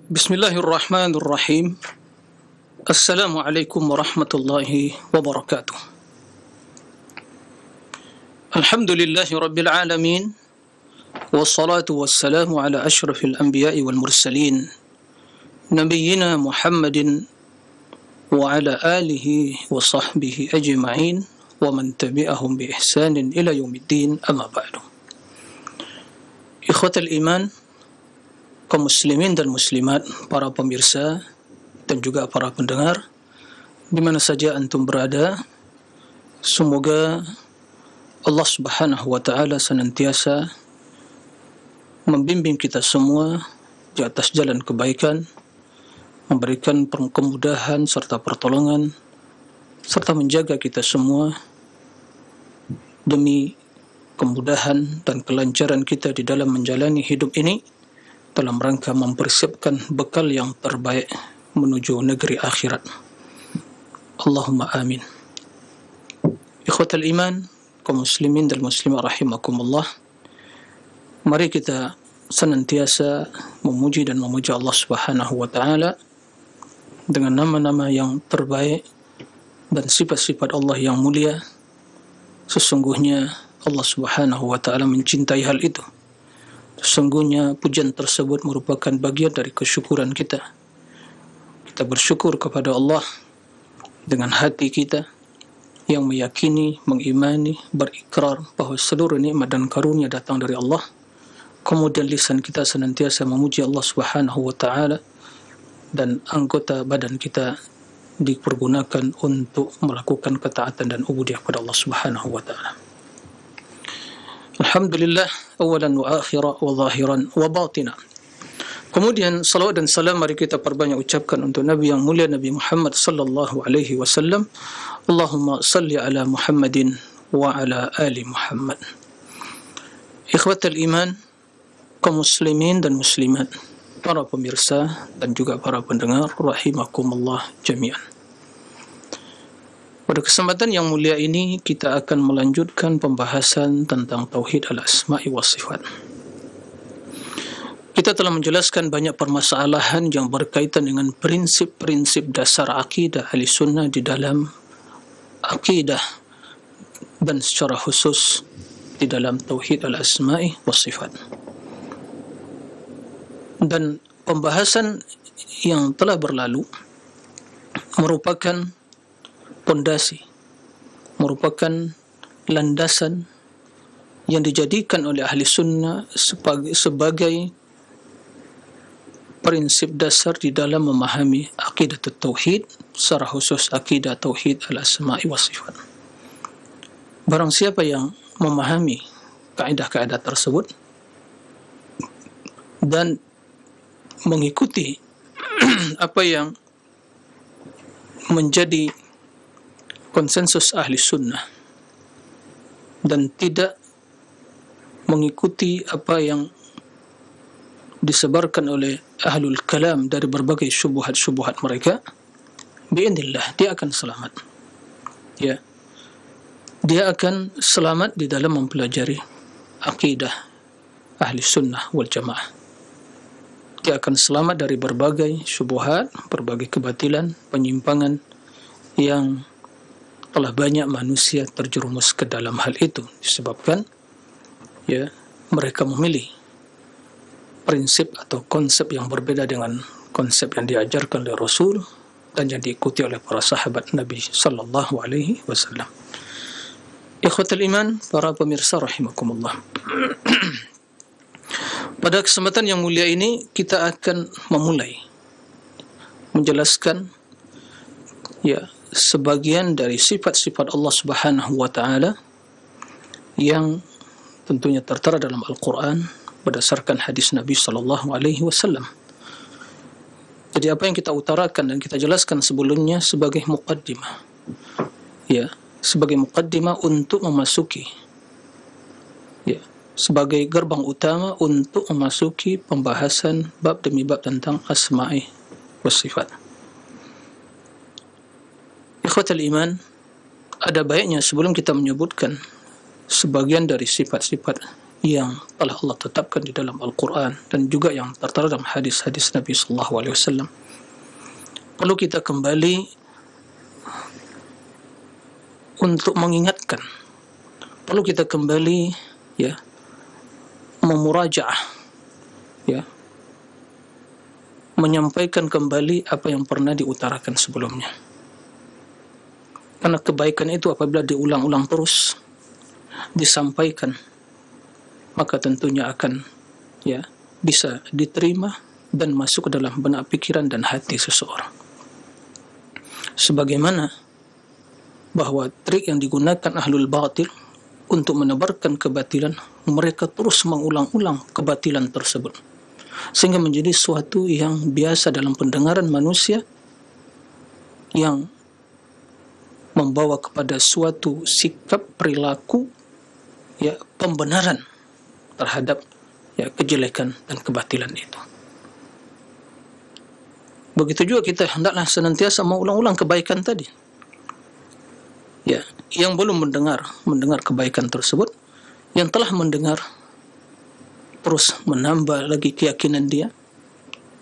Bismillahirrahmanirrahim. Assalamualaikum warahmatullahi wabarakatuh. Alhamdulillahi rabbil alamin. Wassalatu wassalamu ala ashrafil anbiya'i wal mursalin. Nabiyyina Muhammadin wa ala alihi wa sahbihi ajma'in wa man tabi'ahum bi ihsanin ila yaumiddin, amma ba'du. Ikhwatal iman, kaum muslimin dan muslimat, para pemirsa dan juga para pendengar di mana saja antum berada, semoga Allah Subhanahu wa taala senantiasa membimbing kita semua di atas jalan kebaikan, memberikan kemudahan serta pertolongan, serta menjaga kita semua demi kemudahan dan kelancaran kita di dalam menjalani hidup ini, dalam rangka mempersiapkan bekal yang terbaik menuju negeri akhirat. Allahumma amin. Ikhwatal iman, kaum muslimin dan muslimat rahimakumullah, mari kita senantiasa memuji dan memuja Allah Subhanahu wa taala dengan nama-nama yang terbaik dan sifat-sifat Allah yang mulia. Sesungguhnya Allah Subhanahu wa taala mencintai hal itu. Sesungguhnya pujian tersebut merupakan bagian dari kesyukuran kita. Kita bersyukur kepada Allah dengan hati kita yang meyakini, mengimani, berikrar bahawa seluruh nikmat dan karunia datang dari Allah. Kemudian lisan kita senantiasa memuji Allah Subhanahu wa taala dan anggota badan kita dipergunakan untuk melakukan ketaatan dan ubudiyah kepada Allah Subhanahu wa taala. Alhamdulillah, awalan wa akhiran wa zahiran wa batina. Kemudian salawat dan salam mari kita perbanyak ucapkan untuk Nabi yang mulia, Nabi Muhammad sallallahu alaihi wasallam. Allahumma salli ala Muhammadin wa ala ali Muhammad. Ikhwatal iman, kaum muslimin dan muslimat, para pemirsa dan juga para pendengar rahimakumullah jami'an. Pada kesempatan yang mulia ini kita akan melanjutkan pembahasan tentang tauhid al-asma'i wa sifat. Kita telah menjelaskan banyak permasalahan yang berkaitan dengan prinsip-prinsip dasar akidah ahli sunnah di dalam akidah dan secara khusus di dalam tauhid al-asma'i wa sifat. Dan pembahasan yang telah berlalu merupakan pondasi, merupakan landasan yang dijadikan oleh ahli sunnah sebagai prinsip dasar di dalam memahami akidah tauhid, secara khusus akidah tauhid al-asma'i wa sifat. Barang siapa yang memahami kaidah-kaidah tersebut dan mengikuti apa yang menjadi konsensus ahli sunnah dan tidak mengikuti apa yang disebarkan oleh ahlul kalam dari berbagai syubhat-syubhat mereka, bi'idznillah dia akan selamat. Ya, dia akan selamat di dalam mempelajari akidah ahli sunnah wal jamaah. Dia akan selamat dari berbagai syubhat, berbagai kebatilan, penyimpangan yang telah banyak manusia terjerumus ke dalam hal itu disebabkan ya mereka memilih prinsip atau konsep yang berbeda dengan konsep yang diajarkan oleh Rasul dan yang diikuti oleh para sahabat Nabi sallallahu alaihi wasallam. Ikhwatul iman, para pemirsa rahimakumullah. Pada kesempatan yang mulia ini kita akan memulai menjelaskan ya sebagian dari sifat-sifat Allah Subhanahu wa taala yang tentunya tertera dalam Al-Qur'an berdasarkan hadis Nabi sallallahu alaihi wasallam. Jadi apa yang kita utarakan dan kita jelaskan sebelumnya sebagai muqaddimah. Ya, sebagai muqaddimah untuk memasuki ya, sebagai gerbang utama untuk memasuki pembahasan bab demi bab tentang asma'i wa sifat. Ikhwatal iman, ada baiknya sebelum kita menyebutkan sebagian dari sifat-sifat yang telah Allah tetapkan di dalam Al-Quran dan juga yang tertera dalam hadis-hadis Nabi sallallahu alaihi wasallam. Perlu kita kembali untuk mengingatkan, perlu kita kembali ya memurajaah, ya menyampaikan kembali apa yang pernah diutarakan sebelumnya. Karena kebaikan itu apabila diulang-ulang terus disampaikan, maka tentunya akan ya bisa diterima dan masuk ke dalam benak pikiran dan hati seseorang. Sebagaimana bahwa trik yang digunakan ahlul batil untuk menebarkan kebatilan, mereka terus mengulang-ulang kebatilan tersebut sehingga menjadi suatu yang biasa dalam pendengaran manusia, yang membawa kepada suatu sikap perilaku ya pembenaran terhadap ya kejelekan dan kebatilan itu. Begitu juga kita hendaklah senantiasa mengulang-ulang kebaikan tadi. Ya, yang belum mendengar kebaikan tersebut, yang telah mendengar terus menambah lagi keyakinan dia,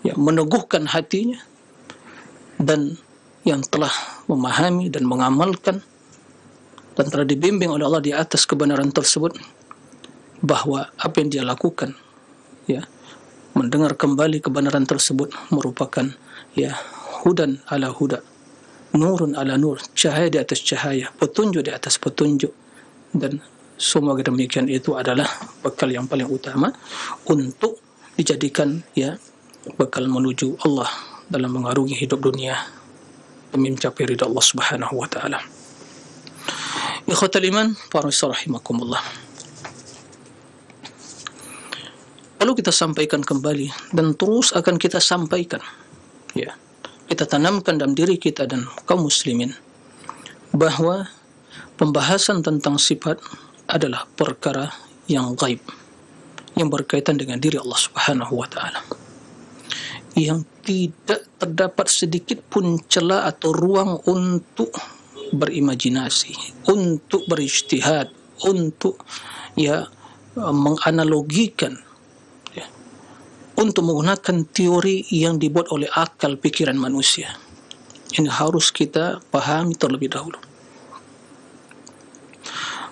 ya meneguhkan hatinya, dan yang telah memahami dan mengamalkan dan telah dibimbing oleh Allah di atas kebenaran tersebut, bahwa apa yang dia lakukan ya mendengar kembali kebenaran tersebut merupakan ya hudan ala huda, nurun ala nur, cahaya di atas cahaya, petunjuk di atas petunjuk, dan semua demikian itu adalah bekal yang paling utama untuk dijadikan ya bekal menuju Allah dalam mengarungi hidup dunia demi mencapai ridha Allah Subhanahu wa taala. Ikhwatal iman, para rahimakumullah. Lalu kita sampaikan kembali dan terus akan kita sampaikan, ya, kita tanamkan dalam diri kita dan kaum muslimin bahwa pembahasan tentang sifat adalah perkara yang gaib, yang berkaitan dengan diri Allah Subhanahu wa taala, yang tidak terdapat sedikit pun celah atau ruang untuk berimajinasi, untuk berijtihad, untuk ya menganalogikan, untuk menggunakan teori yang dibuat oleh akal pikiran manusia. Ini harus kita pahami terlebih dahulu.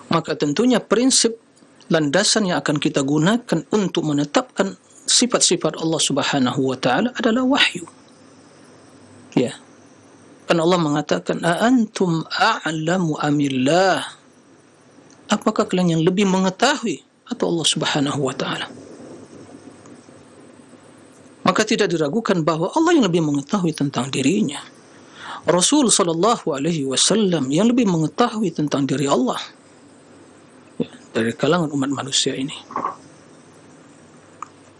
Maka tentunya prinsip landasan yang akan kita gunakan untuk menetapkan sifat-sifat Allah Subhanahu wa taala adalah wahyu. Ya. Kan Allah mengatakan, "A antum a'lamu amillah?" Apakah kalian yang lebih mengetahui atau Allah Subhanahu wa taala? Maka tidak diragukan bahwa Allah yang lebih mengetahui tentang dirinya. Rasul sallallahu alaihi wasallam yang lebih mengetahui tentang diri Allah, ya, dari kalangan umat manusia ini.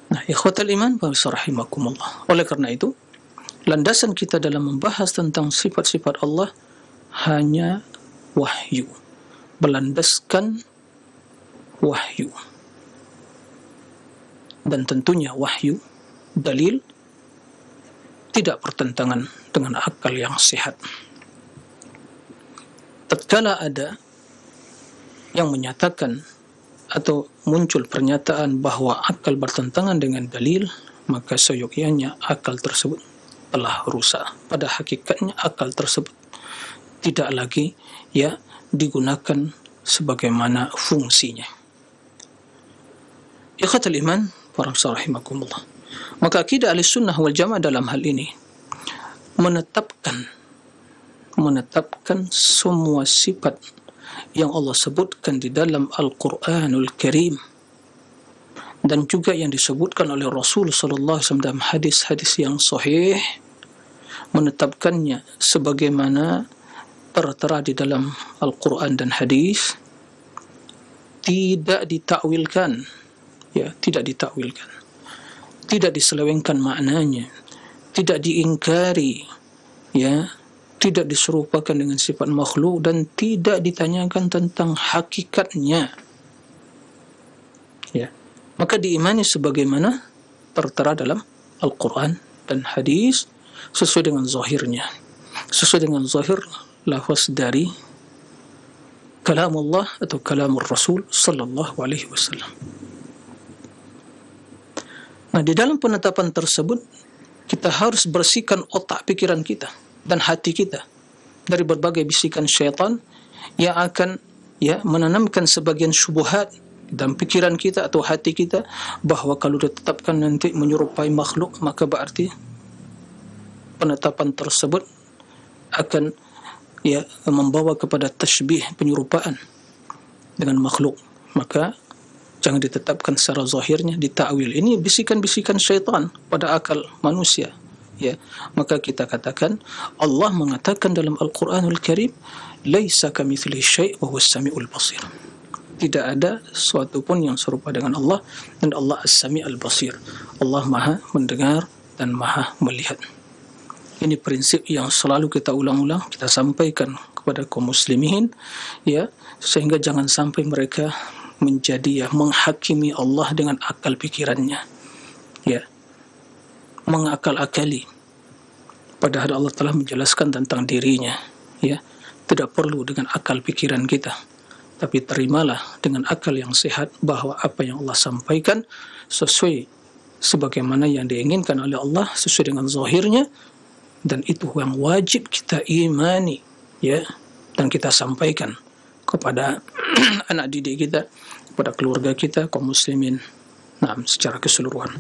Nah, ikhwatal iman wa rahimakumullah. Oleh karena itu, landasan kita dalam membahas tentang sifat-sifat Allah hanya wahyu, berlandaskan wahyu. Dan tentunya wahyu, dalil, tidak bertentangan dengan akal yang sehat. Tatkala ada yang menyatakan atau muncul pernyataan bahwa akal bertentangan dengan dalil, maka seyogyanya akal tersebut telah rusak. Pada hakikatnya akal tersebut tidak lagi ya digunakan sebagaimana fungsinya. Ikhwatul iman, para rahimakumullah. Maka akidah Ahlussunnah wal Jamaah dalam hal ini menetapkan semua sifat yang Allah sebutkan di dalam Al-Quranul Karim dan juga yang disebutkan oleh Rasul sallallahu alaihi wasallam dalam hadis-hadis yang sahih, menetapkannya sebagaimana tertera di dalam Al-Quran dan hadis, tidak ditakwilkan, ya, tidak ditakwilkan, tidak diselewengkan maknanya, tidak diingkari, ya, tidak diserupakan dengan sifat makhluk, dan tidak ditanyakan tentang hakikatnya, ya. Maka diimani sebagaimana tertera dalam Al-Quran dan hadis sesuai dengan zahirnya, sesuai dengan zahir lafaz dari kalamullah atau kalamur Rasul sallallahu alaihi wasallam. Nah, di dalam penetapan tersebut kita harus bersihkan otak pikiran kita dan hati kita dari berbagai bisikan syaitan yang akan menanamkan sebagian syubhat dalam pikiran kita atau hati kita, bahawa kalau ditetapkan nanti menyerupai makhluk, maka berarti penetapan tersebut akan membawa kepada tasybih, penyerupaan dengan makhluk. Maka jangan ditetapkan secara zahirnya, ditakwil. Ini bisikan-bisikan syaitan pada akal manusia. Maka kita katakan, Allah mengatakan dalam Al-Quranul Karim, laisa kamitslihi syai' wa huwas samiul basir. Tidak ada sesuatu pun yang serupa dengan Allah, dan Allah As-Sami' Al-Basir. Allah Maha mendengar dan Maha melihat. Ini prinsip yang selalu kita ulang-ulang, kita sampaikan kepada kaum muslimin, sehingga jangan sampai mereka menjadi menghakimi Allah dengan akal pikirannya, mengakal-akali, padahal Allah telah menjelaskan tentang dirinya. Tidak perlu dengan akal pikiran kita, tapi terimalah dengan akal yang sehat bahawa apa yang Allah sampaikan sesuai sebagaimana yang diinginkan oleh Allah, sesuai dengan zahirnya, dan itu yang wajib kita imani, dan kita sampaikan kepada anak didik kita, kepada keluarga kita, kaum muslimin, secara keseluruhan.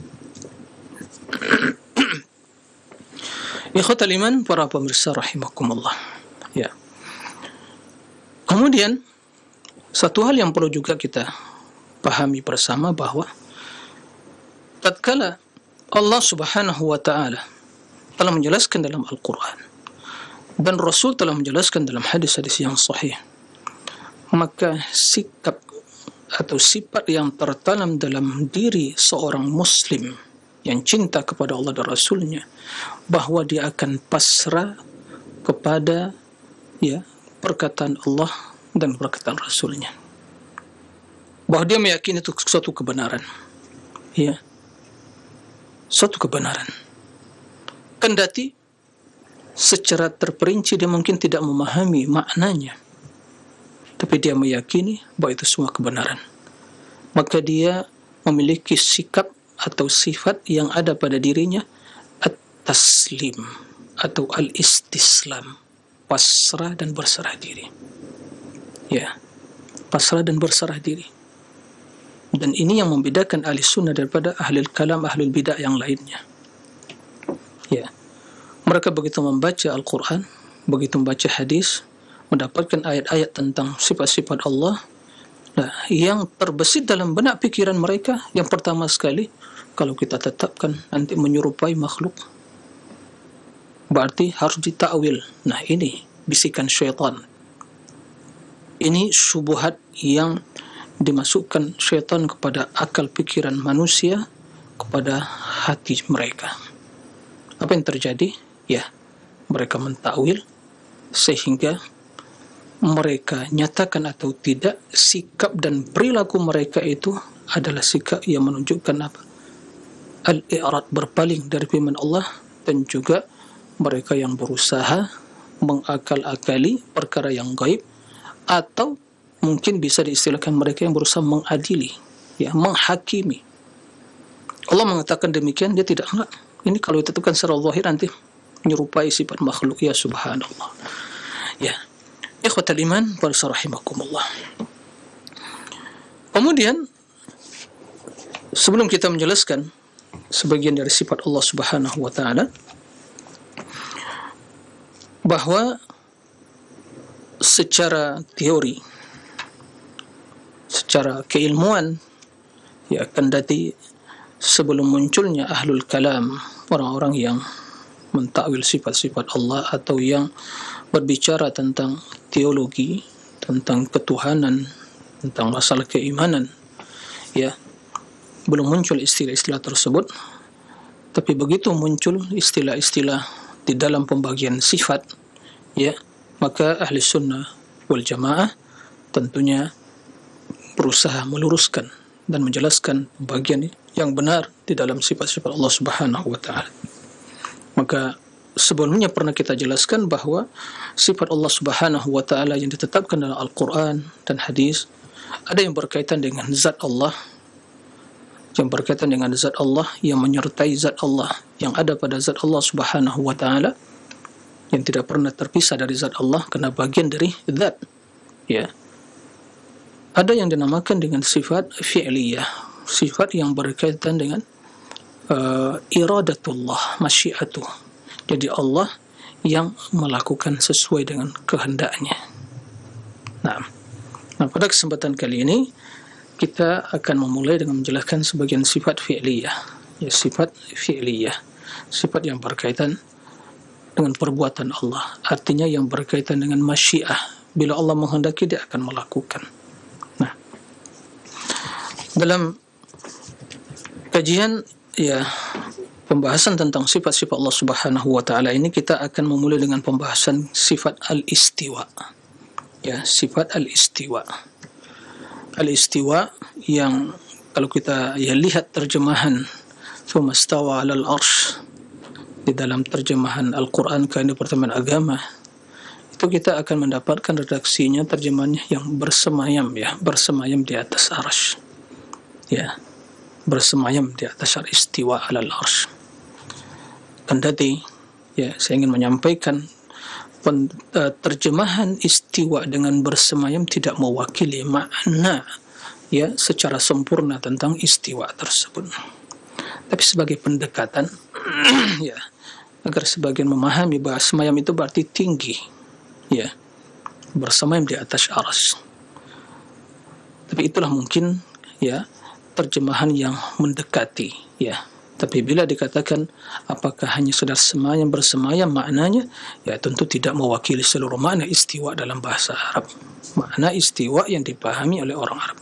Ikhwatal iman, para pemirsa rahimakumullah. Kemudian satu hal yang perlu juga kita pahami bersama, bahawa tatkala Allah Subhanahu wa taala telah menjelaskan dalam Al-Quran dan Rasul telah menjelaskan dalam hadis-hadis yang sahih, maka sikap atau sifat yang tertanam dalam diri seorang muslim yang cinta kepada Allah dan Rasulnya, bahawa dia akan pasrah kepada perkataan Allah dan perkataan Rasulnya, bahawa dia meyakini itu suatu kebenaran, suatu kebenaran, kendati secara terperinci dia mungkin tidak memahami maknanya, tapi dia meyakini bahawa itu semua kebenaran. Maka dia memiliki sikap atau sifat yang ada pada dirinya, at-taslim atau al-istislam, pasrah dan berserah diri. Pasrah dan berserah diri. Dan ini yang membedakan ahli sunnah daripada ahli kalam, ahli bidah yang lainnya. Mereka begitu membaca Al-Quran, begitu membaca hadis, mendapatkan ayat-ayat tentang sifat-sifat Allah, yang terbesit dalam benak pikiran mereka, yang pertama sekali, kalau kita tetapkan nanti menyerupai makhluk, berarti harus ditakwil. Nah, ini bisikan syaitan. Ini syubhat yang dimasukkan syaitan kepada akal pikiran manusia, kepada hati mereka. Apa yang terjadi? Mereka mentakwil, sehingga mereka nyatakan atau tidak, sikap dan perilaku mereka itu adalah sikap yang menunjukkan apa? Al-i'rad, berpaling dari firman Allah, dan juga mereka yang berusaha mengakal-akali perkara yang gaib, atau mungkin bisa diistilahkan mereka yang berusaha mengadili, menghakimi. Allah mengatakan demikian, dia tidak enggak. Ini kalau ditetapkan secara zahir nanti menyerupai sifat makhluk, subhanallah. Ikhwatal iman, para rahimakumullah. Kemudian sebelum kita menjelaskan sebagian dari sifat Allah Subhanahu wa taala, bahwa secara teori, secara keilmuan, kendati sebelum munculnya ahlul kalam, orang-orang yang mentakwil sifat-sifat Allah atau yang berbicara tentang teologi, tentang ketuhanan, tentang masalah keimanan, belum muncul istilah-istilah tersebut. Tapi begitu muncul istilah-istilah di dalam pembagian sifat, maka ahli sunnah wal jamaah tentunya berusaha meluruskan dan menjelaskan bagian yang benar di dalam sifat-sifat Allah Subhanahu wa taala. Maka sebelumnya pernah kita jelaskan bahawa sifat Allah Subhanahu wa taala yang ditetapkan dalam Al-Quran dan hadis, ada yang berkaitan dengan zat Allah, yang berkaitan dengan zat Allah, yang menyertai zat Allah, yang ada pada zat Allah Subhanahu wa ta'ala, yang tidak pernah terpisah dari zat Allah karena bagian dari zat. Ya. Ada yang dinamakan dengan sifat fi'liyah, sifat yang berkaitan dengan iradatullah, masyiatuh. Jadi Allah yang melakukan sesuai dengan kehendaknya. Nah, pada kesempatan kali ini kita akan memulai dengan menjelaskan sebagian sifat fi'liyah. Ya, sifat fi'liyah, sifat yang berkaitan dengan perbuatan Allah, artinya yang berkaitan dengan masyiah. Bila Allah menghendaki, dia akan melakukan. Nah, dalam kajian pembahasan tentang sifat-sifat Allah Subhanahu wa ta'ala ini, kita akan memulai dengan pembahasan sifat al-istiwa. Ya, sifat al-istiwa. Al-istiwa yang kalau kita lihat terjemahan "Tsumma stawa 'alal 'arsy" di dalam terjemahan Al-Quran ke Departemen Agama, itu kita akan mendapatkan redaksinya, terjemahannya yang bersemayam, bersemayam di atas arsy. Ya, bersemayam di atas istiwa 'alal 'arsy. Kendati saya ingin menyampaikan terjemahan istiwa dengan bersemayam tidak mewakili makna secara sempurna tentang istiwa tersebut. Tapi sebagai pendekatan agar sebagian memahami bahwa semayam itu berarti tinggi, bersemayam di atas arsy. Tapi itulah mungkin terjemahan yang mendekati. Tapi bila dikatakan apakah hanya sekedar semayam, bersemayam, maknanya tentu tidak mewakili seluruh makna istiwa dalam bahasa Arab, makna istiwa yang dipahami oleh orang Arab.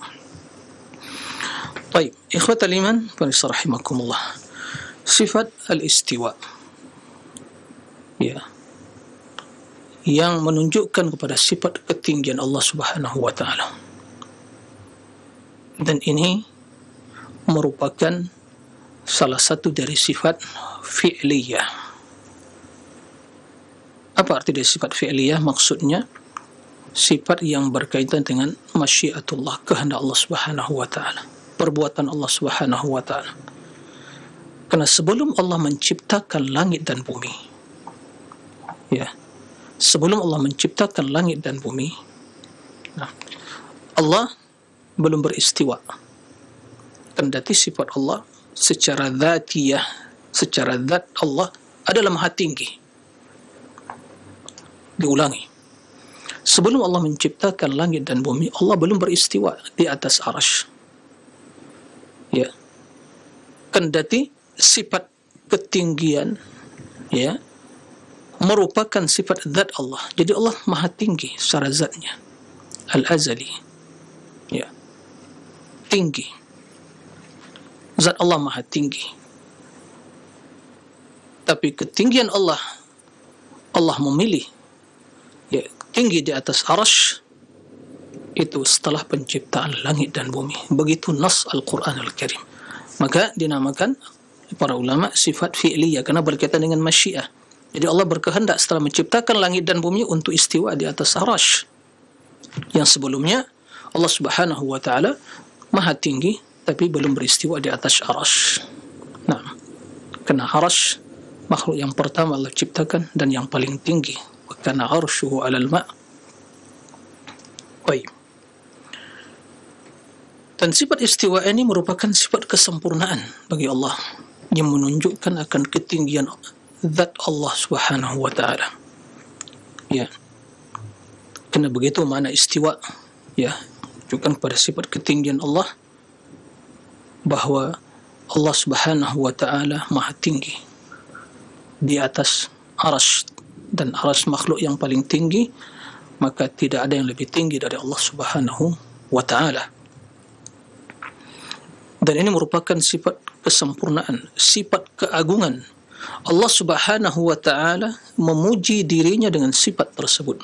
Baik, ikhwatal iman rahimakumullah, sifat al-istiwa yang menunjukkan kepada sifat ketinggian Allah Subhanahu wa ta'ala, dan ini merupakan salah satu dari sifat fi'liyah. Apa arti dari sifat fi'liyah? Maksudnya sifat yang berkaitan dengan masyiatullah, kehendak Allah Subhanahu wa ta'ala, perbuatan Allah Subhanahu wa ta'ala. Karena sebelum Allah menciptakan langit dan bumi, sebelum Allah menciptakan langit dan bumi, Allah belum beristiwa. Kendati sifat Allah secara dzatiyah, secara zat Allah adalah maha tinggi. Diulangi, sebelum Allah menciptakan langit dan bumi, Allah belum beristiwa di atas arsy. Kendati sifat ketinggian merupakan sifat zat Allah. Jadi Allah maha tinggi secara zatnya, al-azali, tinggi. Zat Allah maha tinggi. Tapi ketinggian Allah, Allah memilih tinggi di atas arsy itu setelah penciptaan langit dan bumi. Begitu nas Al-Quran Al-Karim. Maka dinamakan para ulama sifat fi'liyah karena berkaitan dengan masyiah. Jadi Allah berkehendak setelah menciptakan langit dan bumi untuk istiwa di atas arsy. Yang sebelumnya Allah Subhanahu wa ta'ala maha tinggi tapi belum beristiwa di atas arsy. Nah, karena arsy makhluk yang pertama Allah ciptakan dan yang paling tinggi. Karena arsyuhu 'alal ma'. Baik. Dan sifat istiwa ini merupakan sifat kesempurnaan bagi Allah yang menunjukkan akan ketinggian zat Allah Subhanahu wa ta'ala. Karena begitu makna istiwa, menunjukkan pada sifat ketinggian Allah, bahwa Allah Subhanahu wa ta'ala maha tinggi di atas arsy, dan arsy makhluk yang paling tinggi, maka tidak ada yang lebih tinggi dari Allah Subhanahu wa ta'ala. Dan ini merupakan sifat kesempurnaan, sifat keagungan. Allah Subhanahu wa ta'ala memuji dirinya dengan sifat tersebut.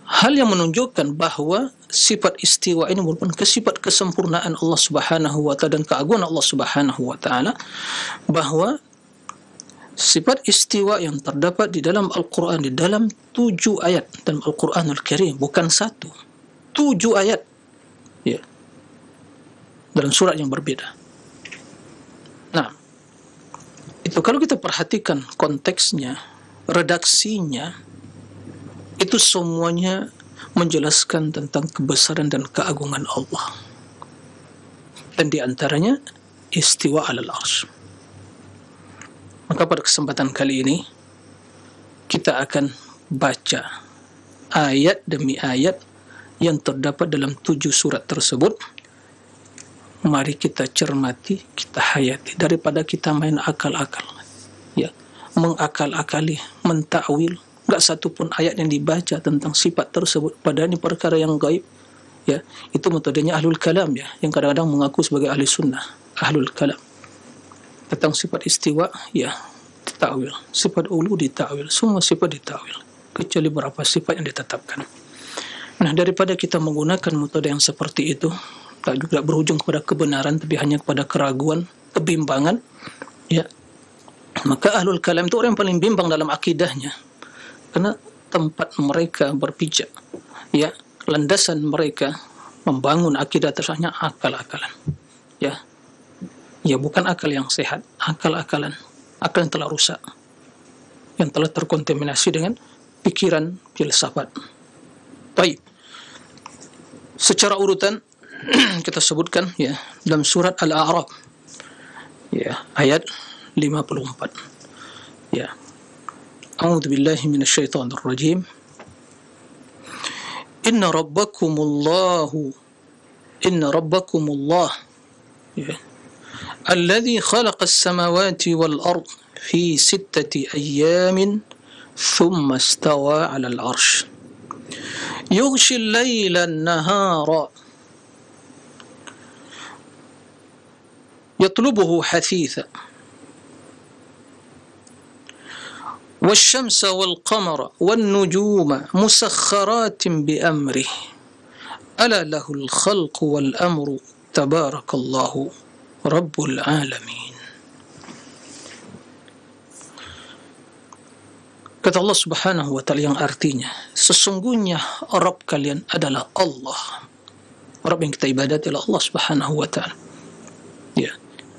Hal yang menunjukkan bahwa sifat istiwa ini merupakan sifat kesempurnaan Allah Subhanahu wa ta'ala dan keagungan Allah Subhanahu wa ta'ala, bahwa sifat istiwa yang terdapat di dalam Al-Quran, di dalam 7 ayat dalam Al-Quranul Karim, bukan 1, 7 ayat Ya, dalam surat yang berbeda. Nah, itu kalau kita perhatikan konteksnya, redaksinya, itu semuanya menjelaskan tentang kebesaran dan keagungan Allah. Dan di antaranya istiwa alal arsy. Maka pada kesempatan kali ini kita akan baca ayat demi ayat yang terdapat dalam 7 surat tersebut. Mari kita cermati, kita hayati, daripada kita main akal-akal, ya, mengakal-akali, mentakwil. Enggak satu pun ayat yang dibaca tentang sifat tersebut, padahal ini perkara yang gaib. Ya, itu metodenya ahlul kalam, ya, yang kadang-kadang mengaku sebagai ahli sunnah, ahlul kalam. Tentang sifat istiwa, ya, ditakwil. Sifat ulu ditakwil, semua sifat ditakwil, kecuali beberapa sifat yang ditetapkan. Nah, daripada kita menggunakan metode yang seperti itu, tak juga berujung kepada kebenaran, tapi hanya kepada keraguan, kebimbangan, ya, maka ahlul kalam itu orang yang paling bimbang dalam akidahnya, karena tempat mereka berpijak, ya, landasan mereka membangun akidah tersebut akal-akalan, ya, ya, bukan akal yang sehat, akal-akalan, akal yang telah rusak, yang telah terkontaminasi dengan pikiran filsafat. Baik, secara urutan kita sebutkan, ya, dalam surat Al-A'raf, ya, ayat 54, ya. A'udzu billahi minasyaitonir rajim. Inna rabbakumullah, ya, alladzi khalaqas samawati wal ard fi 6 ayyamin thumma istawa 'alal 'arsy yughshi al-laila an-nahara yatlubuhu hathitha wasyamsa wal qamara wan nujuma musakhkharatin bi amrih ala lahul khalqu wal amru tabarakallahu rabbul alamin. Kata Allah Subhanahu wa ta'ala yang artinya, sesungguhnya Rabb kalian adalah Allah. Rabb yang kita ibadati adalah Allah Subhanahu wa ta'ala. Ya,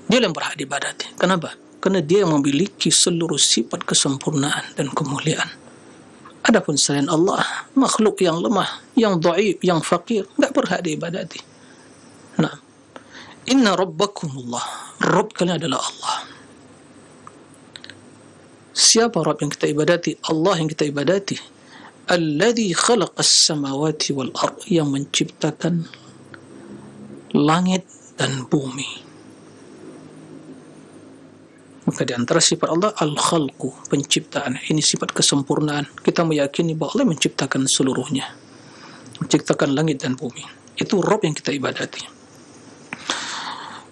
dia yang berhak diibadati. Kenapa? Karena dia yang memiliki seluruh sifat kesempurnaan dan kemuliaan. Adapun selain Allah, makhluk yang lemah, yang dhaif, yang fakir, enggak berhak diibadati. Nah, inna rabbakumullah, Rabb kalian adalah Allah. Siapa Rabb yang kita ibadati? Allah yang kita ibadati. Alladzi khalaqas samawati wal ard, yang menciptakan langit dan bumi. Maka di antara sifat Allah al-khalqu, penciptaan. Ini sifat kesempurnaan. Kita meyakini bahwa Allah menciptakan seluruhnya, menciptakan langit dan bumi. Itu Rabb yang kita ibadati.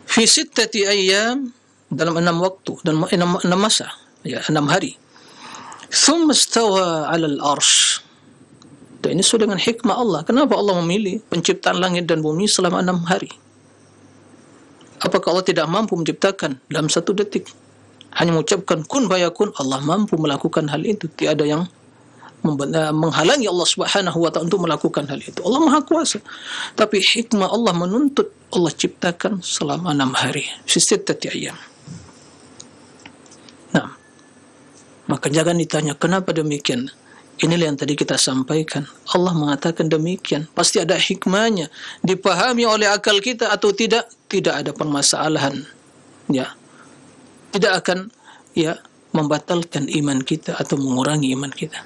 Fi 6 ayyam, dalam 6 waktu dan 6 masa, ya, 6 hari. Thumma istawa 'alal 'arsy. Dan ini sesuai dengan hikmah Allah. Kenapa Allah memilih penciptaan langit dan bumi selama 6 hari? Apakah Allah tidak mampu menciptakan dalam 1 detik? Hanya mengucapkan kun fayakun, Allah mampu melakukan hal itu. Tiada yang menghalangi Allah Subhanahu wa ta'ala untuk melakukan hal itu. Allah Maha Kuasa. Tapi hikmah Allah menuntut Allah ciptakan selama 6 hari. Fi 6 ayyam. Nah, maka jangan ditanya kenapa demikian. Inilah yang tadi kita sampaikan. Allah mengatakan demikian, pasti ada hikmahnya. Dipahami oleh akal kita atau tidak, tidak ada permasalahan, ya. Tidak akan, ya, membatalkan iman kita atau mengurangi iman kita.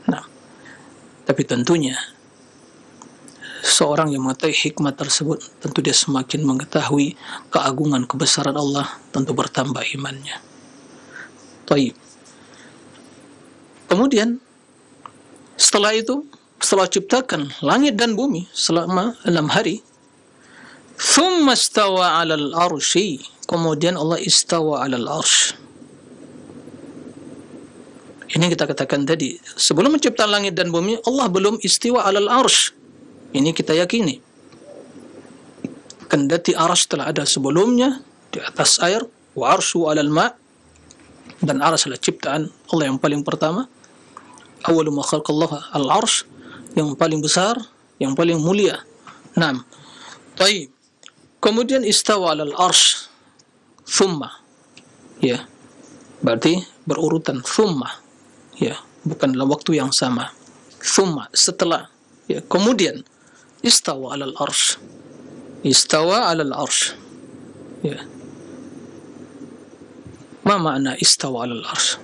Nah, tapi tentunya seorang yang mengetahui hikmah tersebut, tentu dia semakin mengetahui keagungan kebesaran Allah, tentu bertambah imannya. Baik. Kemudian setelah itu, setelah ciptakan langit dan bumi selama 6 hari, thumma istawa 'alal 'arsy, kemudian Allah istawa 'alal 'arsy. Ini kita katakan tadi, sebelum menciptakan langit dan bumi, Allah belum istiwa 'alal 'arsy. Ini kita yakini. Kendati arsy telah ada sebelumnya di atas air, wa 'arsyu 'alal ma', dan arsy adalah ciptaan Allah yang paling pertama. Awwalu ma khalaqallahu al-'arsy, yang paling besar, yang paling mulia. Naam. Baik. Kemudian istawa 'alal arsy, thumma, ya. Berarti berurutan, thumma, ya, bukan dalam waktu yang sama. Thumma, setelah, ya. Kemudian istawa 'alal arsy. Istawa 'alal arsy. Ya. Ma makna istawa 'alal arsy?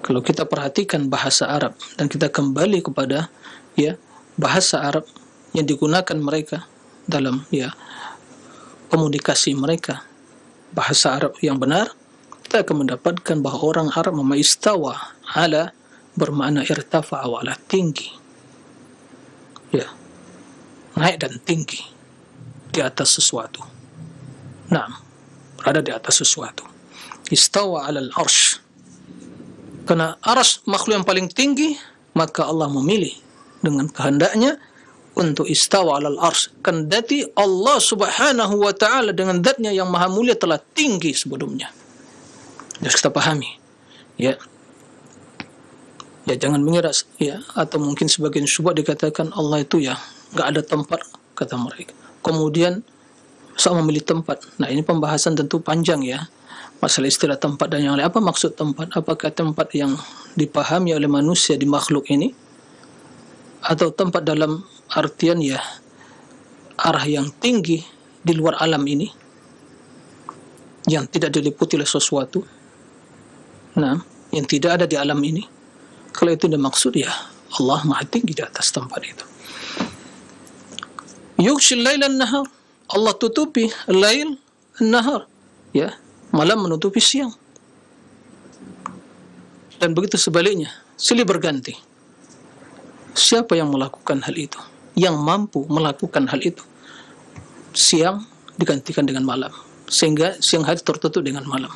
Kalau kita perhatikan bahasa Arab dan kita kembali kepada, ya, bahasa Arab yang digunakan mereka dalam, ya, komunikasi mereka, bahasa Arab yang benar, kita akan mendapatkan bahawa orang Arab istawa 'ala bermakna irtafa'a wa 'ala, tinggi, ya, naik dan tinggi di atas sesuatu. Nah, berada di atas sesuatu. Istawa 'alal arsy. Karena arsy makhluk yang paling tinggi, maka Allah memilih dengan kehendaknya untuk istawa 'alal arsy. Kendati Allah Subhanahu wa taala dengan zatnya yang maha mulia telah tinggi sebelumnya. Harus kita pahami, ya. Ya, jangan mengira, ya, atau mungkin sebagian syubhat dikatakan Allah itu, ya, enggak ada tempat, kata mereka. Kemudian soal memilih tempat. Nah, ini pembahasan tentu panjang, ya. Masalah istilah tempat dan yang lain. Apa maksud tempat? Apakah tempat yang dipahami oleh manusia di makhluk ini, atau tempat dalam artian, ya, arah yang tinggi di luar alam ini yang tidak diliputi oleh sesuatu, nah, yang tidak ada di alam ini? Kalau itu dimaksud, ya, Allah maha tinggi di atas tempat itu. Yughshil laila an-nahar, Allah tutupi lail an-nahar, ya, malam menutupi siang. Dan begitu sebaliknya, silih berganti. Siapa yang melakukan hal itu? Yang mampu melakukan hal itu. Siang digantikan dengan malam, sehingga siang hari tertutup dengan malam.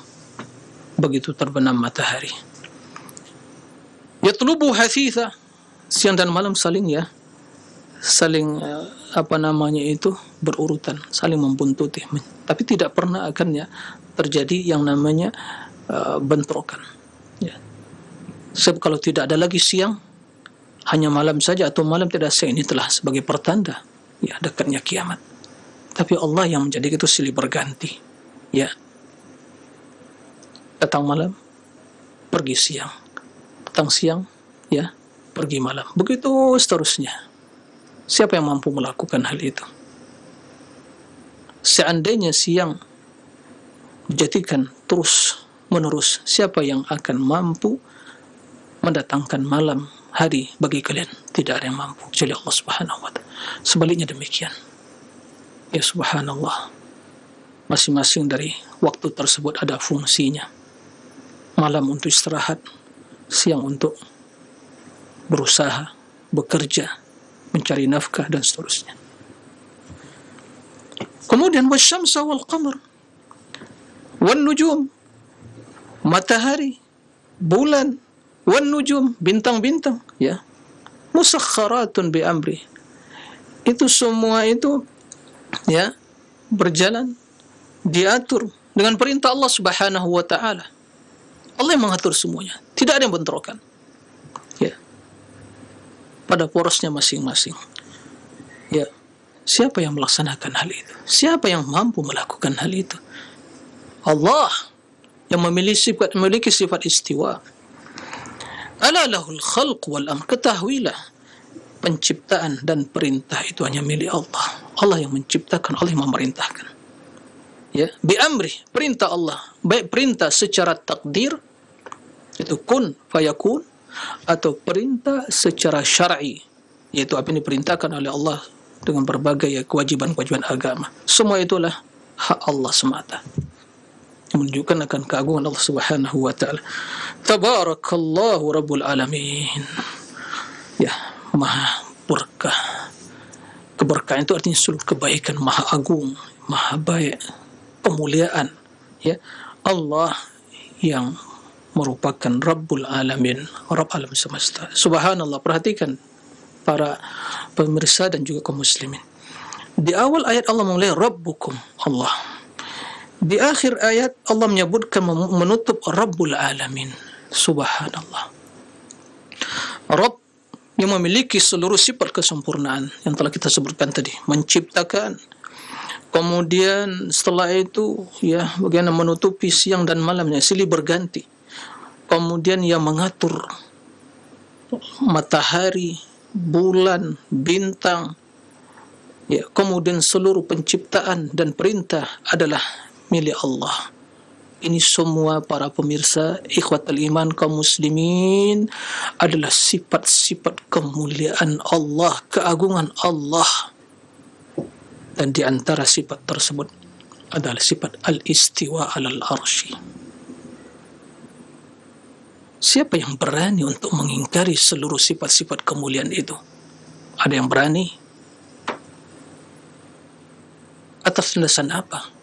Begitu terbenam matahari. Yatlubu hathitha, siang dan malam saling, ya, saling, apa namanya itu, berurutan, saling membuntuti. Tapi tidak pernah akan, ya, terjadi yang namanya bentrokan, ya. Sebab kalau tidak ada lagi siang, hanya malam saja, atau malam tidak siang, ini telah sebagai pertanda, ya, dekatnya kiamat. Tapi Allah yang menjadikan itu silih berganti, ya. Datang malam, pergi siang. Datang siang, ya, pergi malam. Begitu seterusnya. Siapa yang mampu melakukan hal itu? Seandainya siang dijadikan terus menerus, siapa yang akan mampu mendatangkan malam hari bagi kalian? Tidak ada yang mampu kecuali Allah Subhanahu wa taala. Sebaliknya demikian. Ya, subhanallah. Masing-masing dari waktu tersebut ada fungsinya. Malam untuk istirahat, siang untuk berusaha, bekerja, mencari nafkah dan seterusnya. Kemudian wasyamsa wal qamar wan nujum, matahari, bulan, wan nujum, bintang-bintang, ya, musakharatun bi amri. Itu semua itu, ya, berjalan, diatur dengan perintah Allah Subhanahu wa taala. Allah yang mengatur semuanya, tidak ada yang bentrokan, ya, pada porosnya masing-masing. Ya, siapa yang melaksanakan hal itu? Siapa yang mampu melakukan hal itu? Allah yang memiliki sifat istiwa. Ala lahul khalq wal amr, ketahuilah penciptaan dan perintah itu hanya milik Allah. Allah yang menciptakan, Allah yang memerintahkan. Ya, bi amri, perintah Allah, baik perintah secara takdir, itu kun fayakun, atau perintah secara syar'i, yaitu apa yang diperintahkan oleh Allah dengan berbagai, ya, kewajiban-kewajiban agama. Semua itulah hak Allah semata, menunjukkan akan keagungan Allah Subhanahu wa taala. Tabarakallahu rabbul alamin. Ya, maha berkah. Keberkahan itu artinya seluruh kebaikan, maha agung, maha baik, kemuliaan, ya. Allah yang merupakan Rabbul Alamin, Rabb alam semesta. Subhanallah, perhatikan para pemirsa dan juga kaum muslimin. Di awal ayat Allah memulai Rabbukum, Allah. Di akhir ayat Allah menyebutkan, menutup Rabbul Alamin. Subhanallah. Rabb yang memiliki seluruh sifat kesempurnaan yang telah kita sebutkan tadi, menciptakan, kemudian setelah itu ya bagaimana menutupi siang dan malamnya silih berganti, kemudian yang mengatur matahari, bulan, bintang, ya, kemudian seluruh penciptaan dan perintah adalah milik Allah. Ini semua para pemirsa ikhwatul iman kaum muslimin adalah sifat-sifat kemuliaan Allah, keagungan Allah. Dan di antara sifat tersebut adalah sifat al-istiwa alal arsy. Siapa yang berani untuk mengingkari seluruh sifat-sifat kemuliaan itu? Ada yang berani? Atas landasan apa?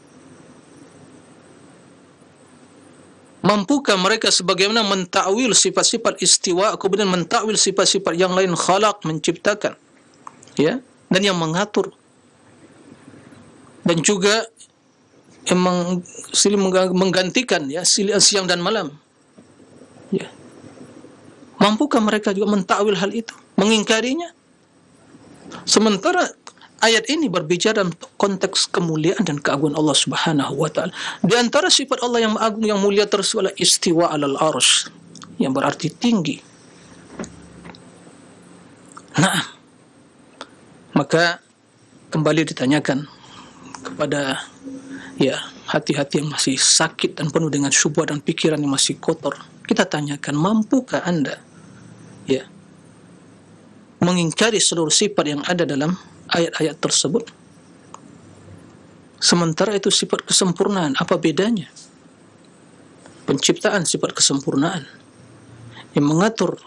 Mampukah mereka sebagaimana mentakwil sifat-sifat istiwa, kemudian mentakwil sifat-sifat yang lain, khalaq, menciptakan, ya, dan yang mengatur, dan juga silih menggantikan, ya, silih siang dan malam, ya. Mampukah mereka juga mentakwil hal itu, mengingkarinya? Sementara ayat ini berbicara dalam konteks kemuliaan dan keagungan Allah Subhanahu wa taala. Di antara sifat Allah yang agung yang mulia tersebut adalah istiwa alal arsy, yang berarti tinggi. Nah, maka kembali ditanyakan kepada ya hati-hati yang masih sakit dan penuh dengan syubhat dan pikiran yang masih kotor. Kita tanyakan, mampukah Anda ya mengingkari seluruh sifat yang ada dalam ayat-ayat tersebut? Sementara itu sifat kesempurnaan, apa bedanya? Penciptaan sifat kesempurnaan, yang mengatur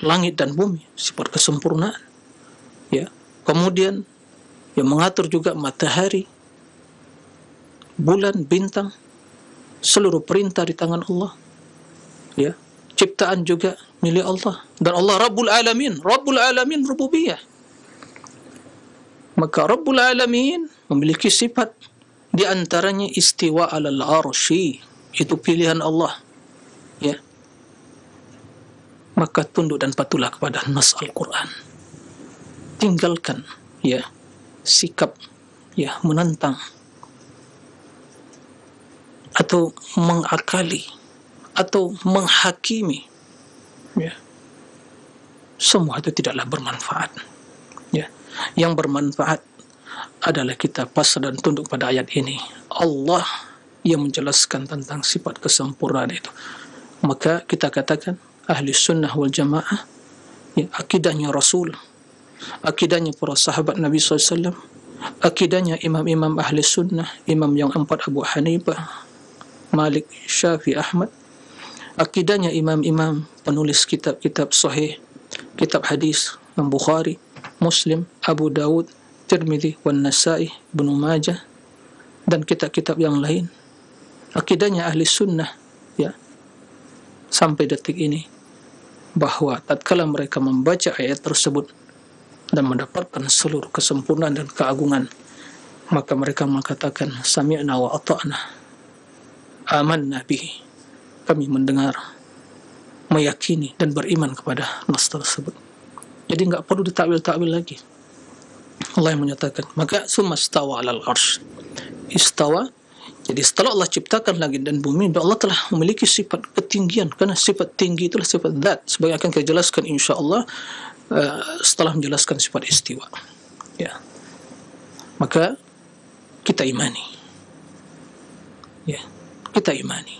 langit dan bumi sifat kesempurnaan, ya. Kemudian yang mengatur juga matahari, bulan, bintang, seluruh perintah di tangan Allah, ya. Ciptaan juga milik Allah, dan Allah Rabbul Alamin, Rabbul Alamin rububiyah. Maka Rabbul Alamin memiliki sifat, di antaranya istiwa alal arsy, itu pilihan Allah, ya. Maka tunduk dan patuhlah kepada nas Al-Quran. Tinggalkan ya sikap ya menentang atau mengakali atau menghakimi, ya. Semua itu tidaklah bermanfaat, ya. Yang bermanfaat adalah kita pasrah dan tunduk pada ayat ini. Allah yang menjelaskan tentang sifat kesempurnaan itu. Maka kita katakan ahli sunnah wal jamaah, ya, akidahnya Rasul, akidahnya para sahabat Nabi SAW, akidahnya imam-imam ahli sunnah, imam yang empat Abu Hanifah, Malik, Syafi'i, Ahmad, akidahnya imam-imam penulis kitab-kitab sahih, kitab hadis, Bukhari, Muslim, Abu Dawud, Tirmidzi, wan Nasa'i, Ibnu Majah, dan kitab-kitab yang lain. Akidahnya ahli sunnah, ya, sampai detik ini, bahwa tatkala mereka membaca ayat tersebut dan mendapatkan seluruh kesempurnaan dan keagungan, maka mereka mengatakan sami'na wa ata'na, amanna bihi, kami mendengar, meyakini dan beriman kepada nas tersebut. Jadi enggak perlu ditakwil-takwil lagi. Allah yang menyatakan, maka summa istawa 'alal arsy. Istawa, jadi setelah Allah ciptakan langit dan bumi, Allah telah memiliki sifat ketinggian, karena sifat tinggi itulah sifat zat, sebagai akan kita jelaskan insyaallah setelah menjelaskan sifat istiwa, ya. Maka kita imani, ya, kita imani,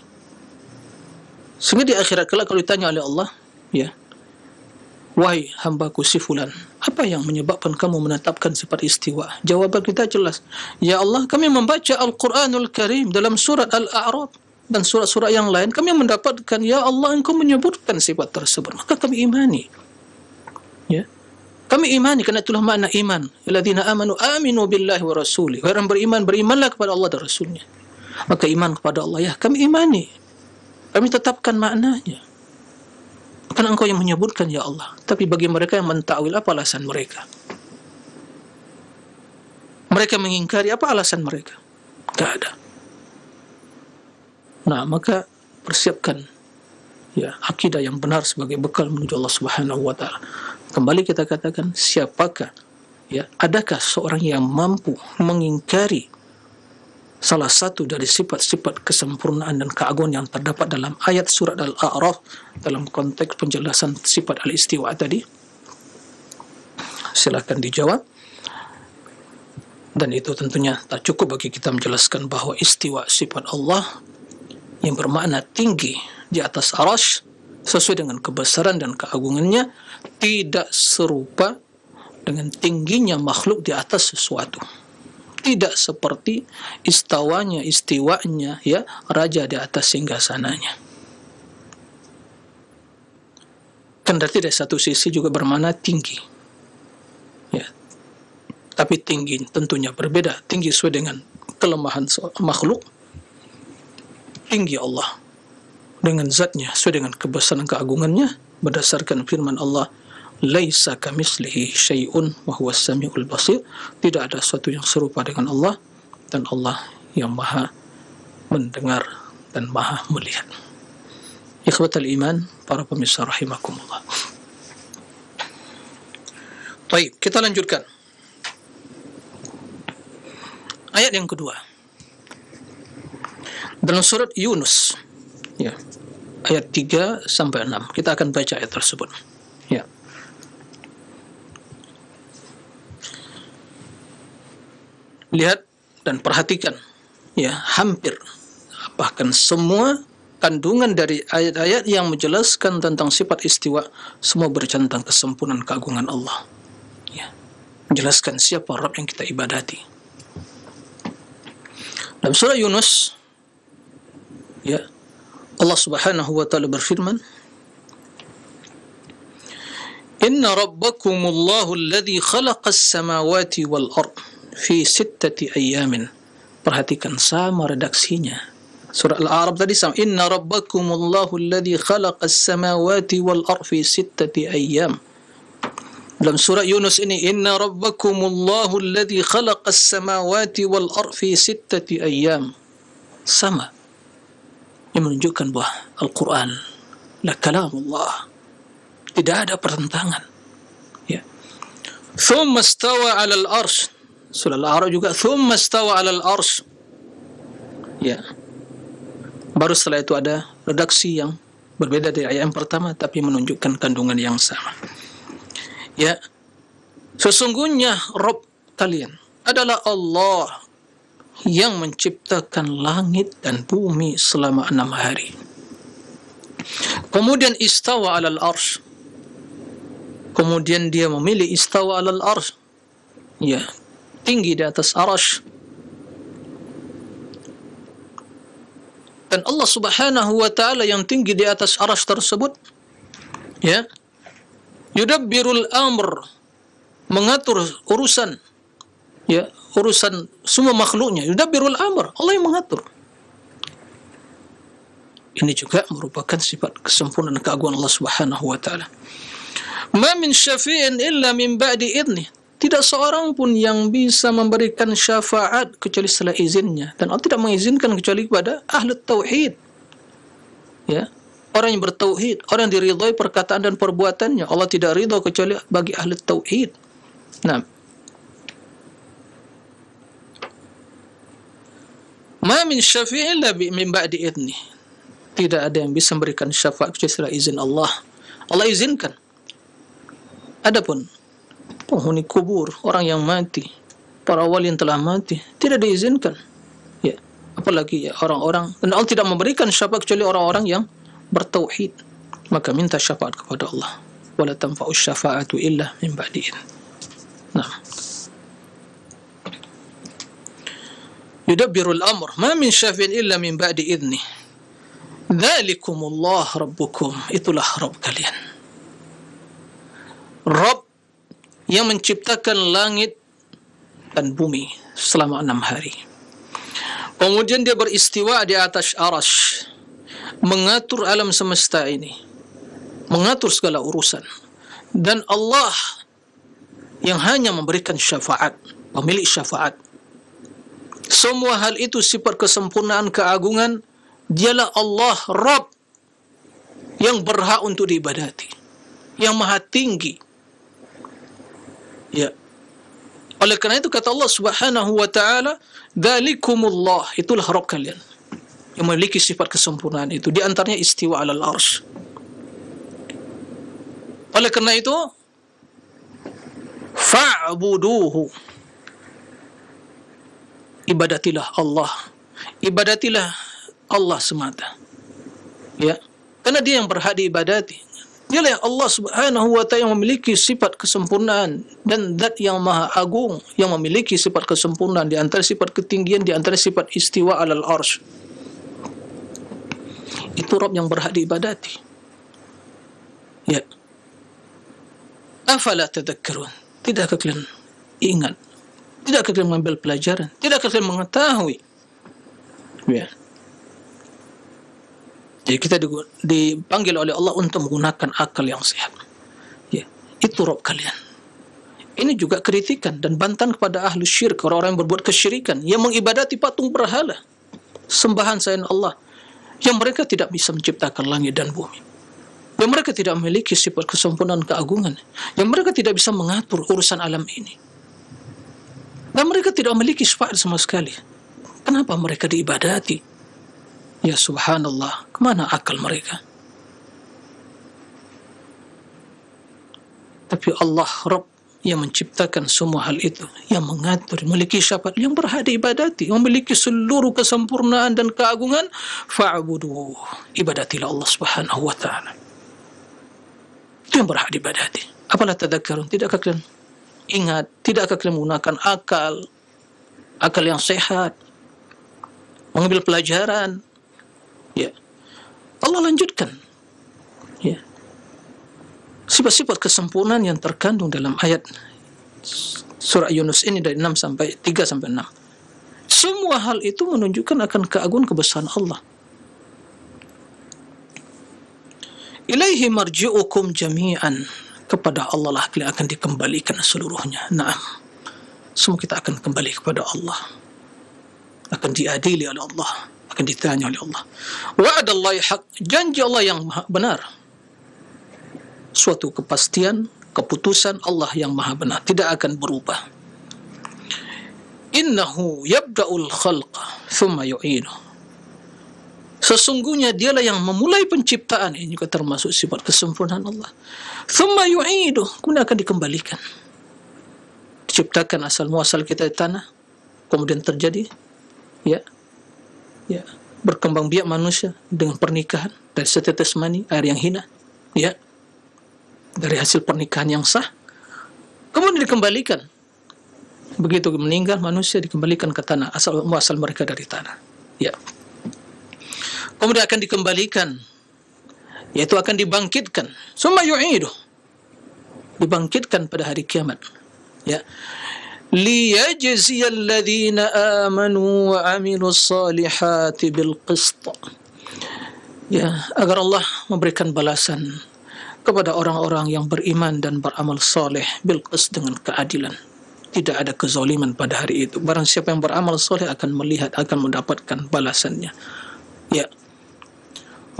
sehingga di akhirat kelak kalau ditanya oleh Allah, ya, wahai hambaku si fulan, apa yang menyebabkan kamu menetapkan sifat istiwa? Jawaban kita jelas, ya Allah, kami membaca Al-Quranul Karim dalam surat Al-A'raf dan surat-surat yang lain, kami mendapatkan, ya Allah, engkau menyebutkan sifat tersebut, maka kami imani, ya. Kami imani, karena itulah makna iman. Alladzina amanu aminu billahi wa rasulih. Orang beriman, berimanlah kepada Allah dan Rasulnya. Maka iman kepada Allah, ya, kami imani, kami tetapkan maknanya, karena engkau yang menyebutkan, ya Allah. Tapi bagi mereka yang mentakwil, apa alasan mereka? Mereka mengingkari, apa alasan mereka? Tidak ada. Nah, maka persiapkan, ya, akidah yang benar sebagai bekal menuju Allah Subhanahu wa taala. Kembali kita katakan, siapakah, ya, adakah seorang yang mampu mengingkari salah satu dari sifat-sifat kesempurnaan dan keagungan yang terdapat dalam ayat surat Al-A'raf dalam konteks penjelasan sifat al-istiwa tadi? Silakan dijawab. Dan itu tentunya tak cukup bagi kita menjelaskan bahawa istiwa sifat Allah yang bermakna tinggi di atas arasy sesuai dengan kebesaran dan keagungannya tidak serupa dengan tingginya makhluk di atas sesuatu. Tidak seperti istiwanya, ya, raja di atas singgasananya. Kendati dari satu sisi juga bermakna tinggi, ya, tapi tinggi tentunya berbeda. Tinggi sesuai dengan kelemahan makhluk, tinggi Allah dengan zatnya sesuai dengan kebesaran keagungannya berdasarkan firman Allah, laisa kamitslihi syai'un wa huwas samiul basir. Tidak ada sesuatu yang serupa dengan Allah, dan Allah yang maha mendengar dan maha melihat. Ikhwatal iman, para pemirsa rahimakumullah. Baik, kita lanjutkan. Ayat yang kedua dalam surat Yunus, ya, ayat 3 sampai 6. Kita akan baca ayat tersebut. Ya. Lihat dan perhatikan, ya, hampir bahkan semua kandungan dari ayat-ayat yang menjelaskan tentang sifat istiwa semua berbicara tentang kesempurnaan keagungan Allah. Ya. Menjelaskan siapa Rabb yang kita ibadati. Dalam surah Yunus, ya, Allah Subhanahu wa taala berfirman, inna rabbakumullahu alladhi khalaqas samawati wal ard fi 6 ayyamin. Perhatikan sama redaksinya. Surah Al-A'raf tadi sama, inna rabbakumullahu alladhi khalaqas samawati wal ard fi 6 ayyam. Dalam surah Yunus ini, inna rabbakumullahu alladhi khalaqas samawati wal ard fi 6 ayyam. Sama. Ini menunjukkan bahawa Al-Quran la kalamullah, tidak ada pertentangan, ya. Thumma istawa 'alal arsy. Surah Al-A'raf juga thumma istawa 'alal arsy, ya. Baru setelah itu ada redaksi yang berbeda dari ayat yang pertama, tapi menunjukkan kandungan yang sama. Ya, sesungguhnya Rabb kalian adalah Allah yang menciptakan langit dan bumi selama 6 hari. Kemudian istawa 'alal arsy. Kemudian dia memilih istawa 'alal arsy, ya, tinggi di atas arasy. Dan Allah Subhanahu wa taala yang tinggi di atas arasy tersebut, ya, yudabbirul amr, mengatur urusan, ya, urusan semua makhluknya. Yudabbirul amr, Allah yang mengatur. Ini juga merupakan sifat kesempurnaan keagungan Allah Subhanahu wa taala. Ma min syafi'in illa min ba'di idnih. Tidak seorang pun yang bisa memberikan syafaat kecuali setelah izinnya, dan Allah tidak mengizinkan kecuali kepada ahli tauhid, ya, orang yang bertauhid, orang yang diridhai perkataan dan perbuatannya. Allah tidak ridha kecuali bagi ahli tauhid. Nah, ma min syafi'in illa min ba'di idnih. Tidak ada yang bisa memberikan syafaat kecuali setelah izin Allah. Allah izinkan. Adapun penghuni kubur, orang yang mati, para wali yang telah mati, tidak diizinkan, ya, apalagi, ya, orang-orang, dan Allah tidak memberikan syafaat kecuali orang-orang yang bertauhid. Maka minta syafaat kepada Allah. Wala tanfa'u syafa'atu illa min ba'di idn. Nah, yudabbirul amr, ma min syafi'in illa min ba'di idnih. Dzalikumullah rabbukum, itulah Rabb kalian. Rabb yang menciptakan langit dan bumi selama 6 hari. Kemudian dia beristiwa di atas arasy, mengatur alam semesta ini, mengatur segala urusan. Dan Allah yang hanya memberikan syafaat, pemilik syafaat. Semua hal itu sifat kesempurnaan keagungan. Dialah Allah Rabb yang berhak untuk diibadati, yang maha tinggi. Ya. Oleh kerana itu kata Allah Subhanahu wa taala, "Dzalikumullah", itulah Rabb kalian yang memiliki sifat kesempurnaan itu, di antaranya istiwa 'alal arsy. Oleh kerana itu, fa'buduhu, ibadatilah Allah. Ibadatilah Allah semata. Ya. Karena dia yang berhak diibadati. Dialah Allah Subhanahu wa ta'ala yang memiliki sifat kesempurnaan dan zat yang maha agung yang memiliki sifat kesempurnaan, di antara sifat ketinggian, di antara sifat istiwa 'alal arsy. Itu Rabb yang berhak diibadati. Ya. Afala tadhakkarun? Tidakkah kalian ingat? Tidakkah kalian mengambil pelajaran? Tidakkah kalian mengetahui? Ya. Jadi kita dipanggil oleh Allah untuk menggunakan akal yang sehat. Ya. Itu Rabb kalian. Ini juga kritikan dan bantahan kepada ahlu syirik, orang-orang yang berbuat kesyirikan, yang mengibadati patung berhala, sembahan selain Allah, yang mereka tidak bisa menciptakan langit dan bumi, yang mereka tidak memiliki sifat kesempurnaan keagungan, yang mereka tidak bisa mengatur urusan alam ini, dan mereka tidak memiliki sifat sama sekali. Kenapa mereka diibadati? Ya subhanallah, kemana akal mereka? Tapi Allah Rabb yang menciptakan semua hal itu, yang mengatur, memiliki sifat yang berhak diibadati, memiliki seluruh kesempurnaan dan keagungan. Fa'buduh, ibadatilah Allah Subhanahu wa ta'ala. Itu yang berhak diibadati. Apalah tadhakkarun? Tidakkah kalian ingat? Tidakkah kalian menggunakan akal yang sehat, mengambil pelajaran? Ya. Allah lanjutkan. Ya. Sifat-sifat kesempurnaan yang terkandung dalam ayat surah Yunus ini dari 3 sampai 6. Semua hal itu menunjukkan akan keagungan kebesaran Allah. Ilaihi marji'ukum jami'an, kepada Allah lah kalian akan dikembalikan seluruhnya. Naam. Semua kita akan kembali kepada Allah. Akan diadili oleh Allah, akan ditanya oleh Allah. Wa'adallahi haq, janji Allah yang benar. Suatu kepastian, keputusan Allah yang maha benar, tidak akan berubah. Innahu yabda'ul khalqa thumma yu'iduh. Sesungguhnya dialah yang memulai penciptaan, ini juga termasuk sifat kesempurnaan Allah. Thumma yu'iduh, kemudian akan dikembalikan. Diciptakan asal muasal kita di tanah, kemudian terjadi ya berkembang biak manusia dengan pernikahan dari setetes mani, air yang hina, ya, dari hasil pernikahan yang sah, kemudian dikembalikan. Begitu meninggal manusia dikembalikan ke tanah, asal muasal mereka dari tanah, ya. Kemudian akan dikembalikan, yaitu akan dibangkitkan. Summa yu'iduh, dibangkitkan pada hari kiamat, ya. لِيَجْزِيَ الَّذِينَ آمَنُوا وَعَمِلُوا الصَّالِحَاتِ بِالْقِسْطِ, ya, agar Allah memberikan balasan kepada orang-orang yang beriman dan beramal soleh bilqis, dengan keadilan. Tidak ada kezaliman pada hari itu. Barang siapa yang beramal soleh akan melihat, akan mendapatkan balasannya. Ya.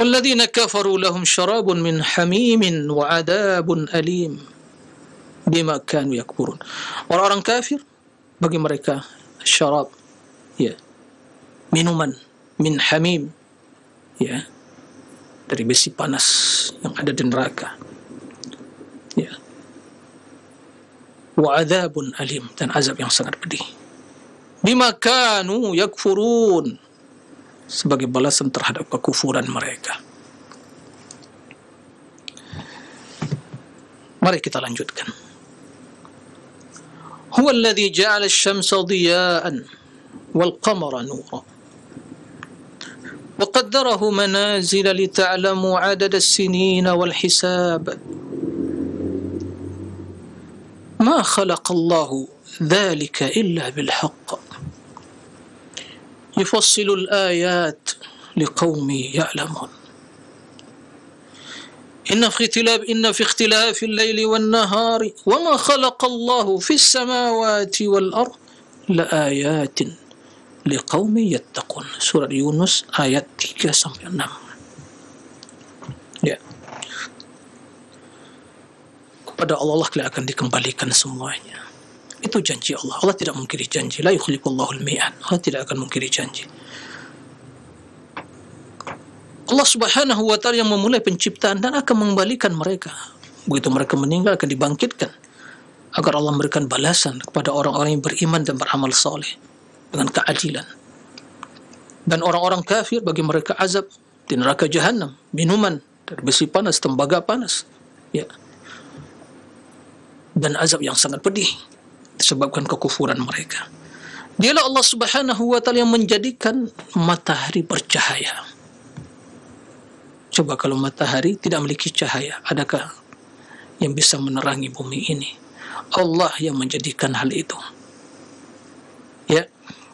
وَالَّذِينَ كَفَرُوا لَهُمْ شَرَابٌ مِّنْ حَمِيمٍ وَعَذَابٌ أَلِيمٌ بِمَا كَانُوا يَكْفُرُونَ. Orang-orang kafir, bagi mereka syarab, ya, minuman min hamim, ya, dari besi panas yang ada di neraka, ya, wa adzabun alim, dan azab yang sangat pedih. Bima kanu yakfurun, sebagai balasan terhadap kekufuran mereka. Mari kita lanjutkan. Huwa alladhi ja'ala asy-syamsa dhiya'an wal qamara nuran wa qaddarahu manazila lita'lamu 'adada as-sinina wal hisab. Ma khalaqa Allahu dhalika illa bil haqq. Yufassilu al-ayat liqaumin ya'lamun. إن في اختلاف الليل والنهار وما خلق الله في السماوات والأرض لآيات لقوم يتقون. Surah Yunus ayat 3-6. Ya. Kepada Allah lah akan dikembalikan semuanya. Itu janji Allah. Allah tidak mungkiri janji. La yukhliqullahu al-mi'ad. Allah tidak akan mungkiri janji. Allah Subhanahu wa taala yang memulai penciptaan dan akan mengembalikan mereka. Begitu mereka meninggal akan dibangkitkan agar Allah memberikan balasan kepada orang-orang yang beriman dan beramal saleh dengan keadilan. Dan orang-orang kafir bagi mereka azab di neraka Jahannam, minuman dari besi panas, tembaga panas. Ya. Dan azab yang sangat pedih disebabkan kekufuran mereka. Dialah Allah Subhanahu wa taala yang menjadikan matahari bercahaya. Coba kalau matahari tidak memiliki cahaya, adakah yang bisa menerangi bumi ini? Allah yang menjadikan hal itu. Ya.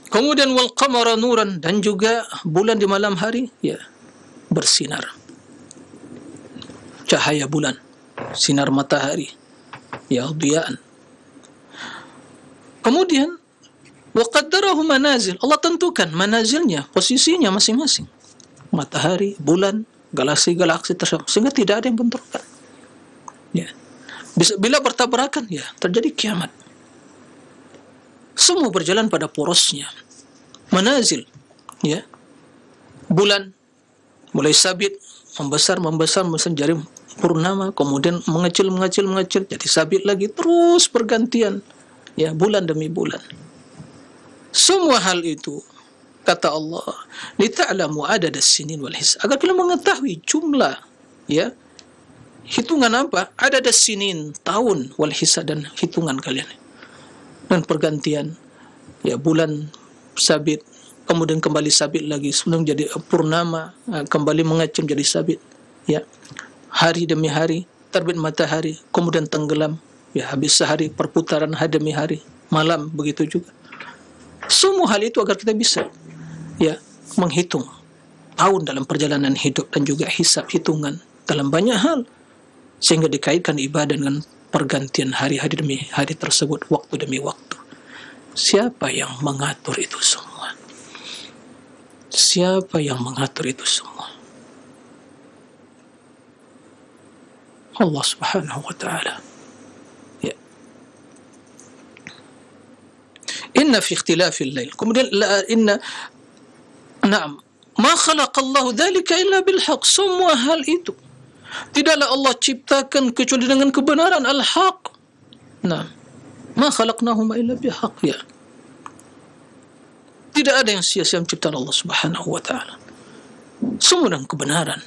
Kemudian wal qamara nuran, dan juga bulan di malam hari ya bersinar. Cahaya bulan, sinar matahari, ya diyaan. Kemudian wa qaddarahu manazil, Allah tentukan manazilnya, posisinya masing-masing. Matahari, bulan, galaksi-galaksi tersebut, sehingga tidak ada yang bentrokan. Ya. Bila bertabrakan, ya terjadi kiamat. Semua berjalan pada porosnya. Manazil, ya. Bulan mulai sabit, membesar jadi purnama, kemudian mengecil jadi sabit lagi, terus bergantian. Ya, bulan demi bulan. Semua hal itu kata Allah, lita'lamu adad as-sinin wal hisab, agar kalian mengetahui jumlah ya hitungan apa? Adad as-sinin, tahun, wal hisab, dan hitungan kalian. Dan pergantian ya, bulan sabit, kemudian kembali sabit lagi, sebelum jadi purnama, kembali mengecil jadi sabit. Ya. Hari demi hari, terbit matahari, kemudian tenggelam. Ya, habis sehari, perputaran hari demi hari, malam begitu juga. Semua hal itu agar kita bisa ya menghitung tahun dalam perjalanan hidup, dan juga hisab, hitungan dalam banyak hal, sehingga dikaitkan ibadah dengan pergantian hari-hari demi hari tersebut, waktu demi waktu. Siapa yang mengatur itu semua? Siapa yang mengatur itu semua? Allah Subhanahu wa ta'ala. Ya. Inna fi ikhtilafil lail. Kemudian na'am, ma khalaqallahu dzalika illa bil haqq. Semua hal itu tidaklah Allah ciptakan kecuali dengan kebenaran, al-haq. Nah, ma khalaqnahum illa bil haqq. Ya. Tidak ada yang sia-sia menciptakan Allah Subhanahu wa taala. Semua dengan kebenaran.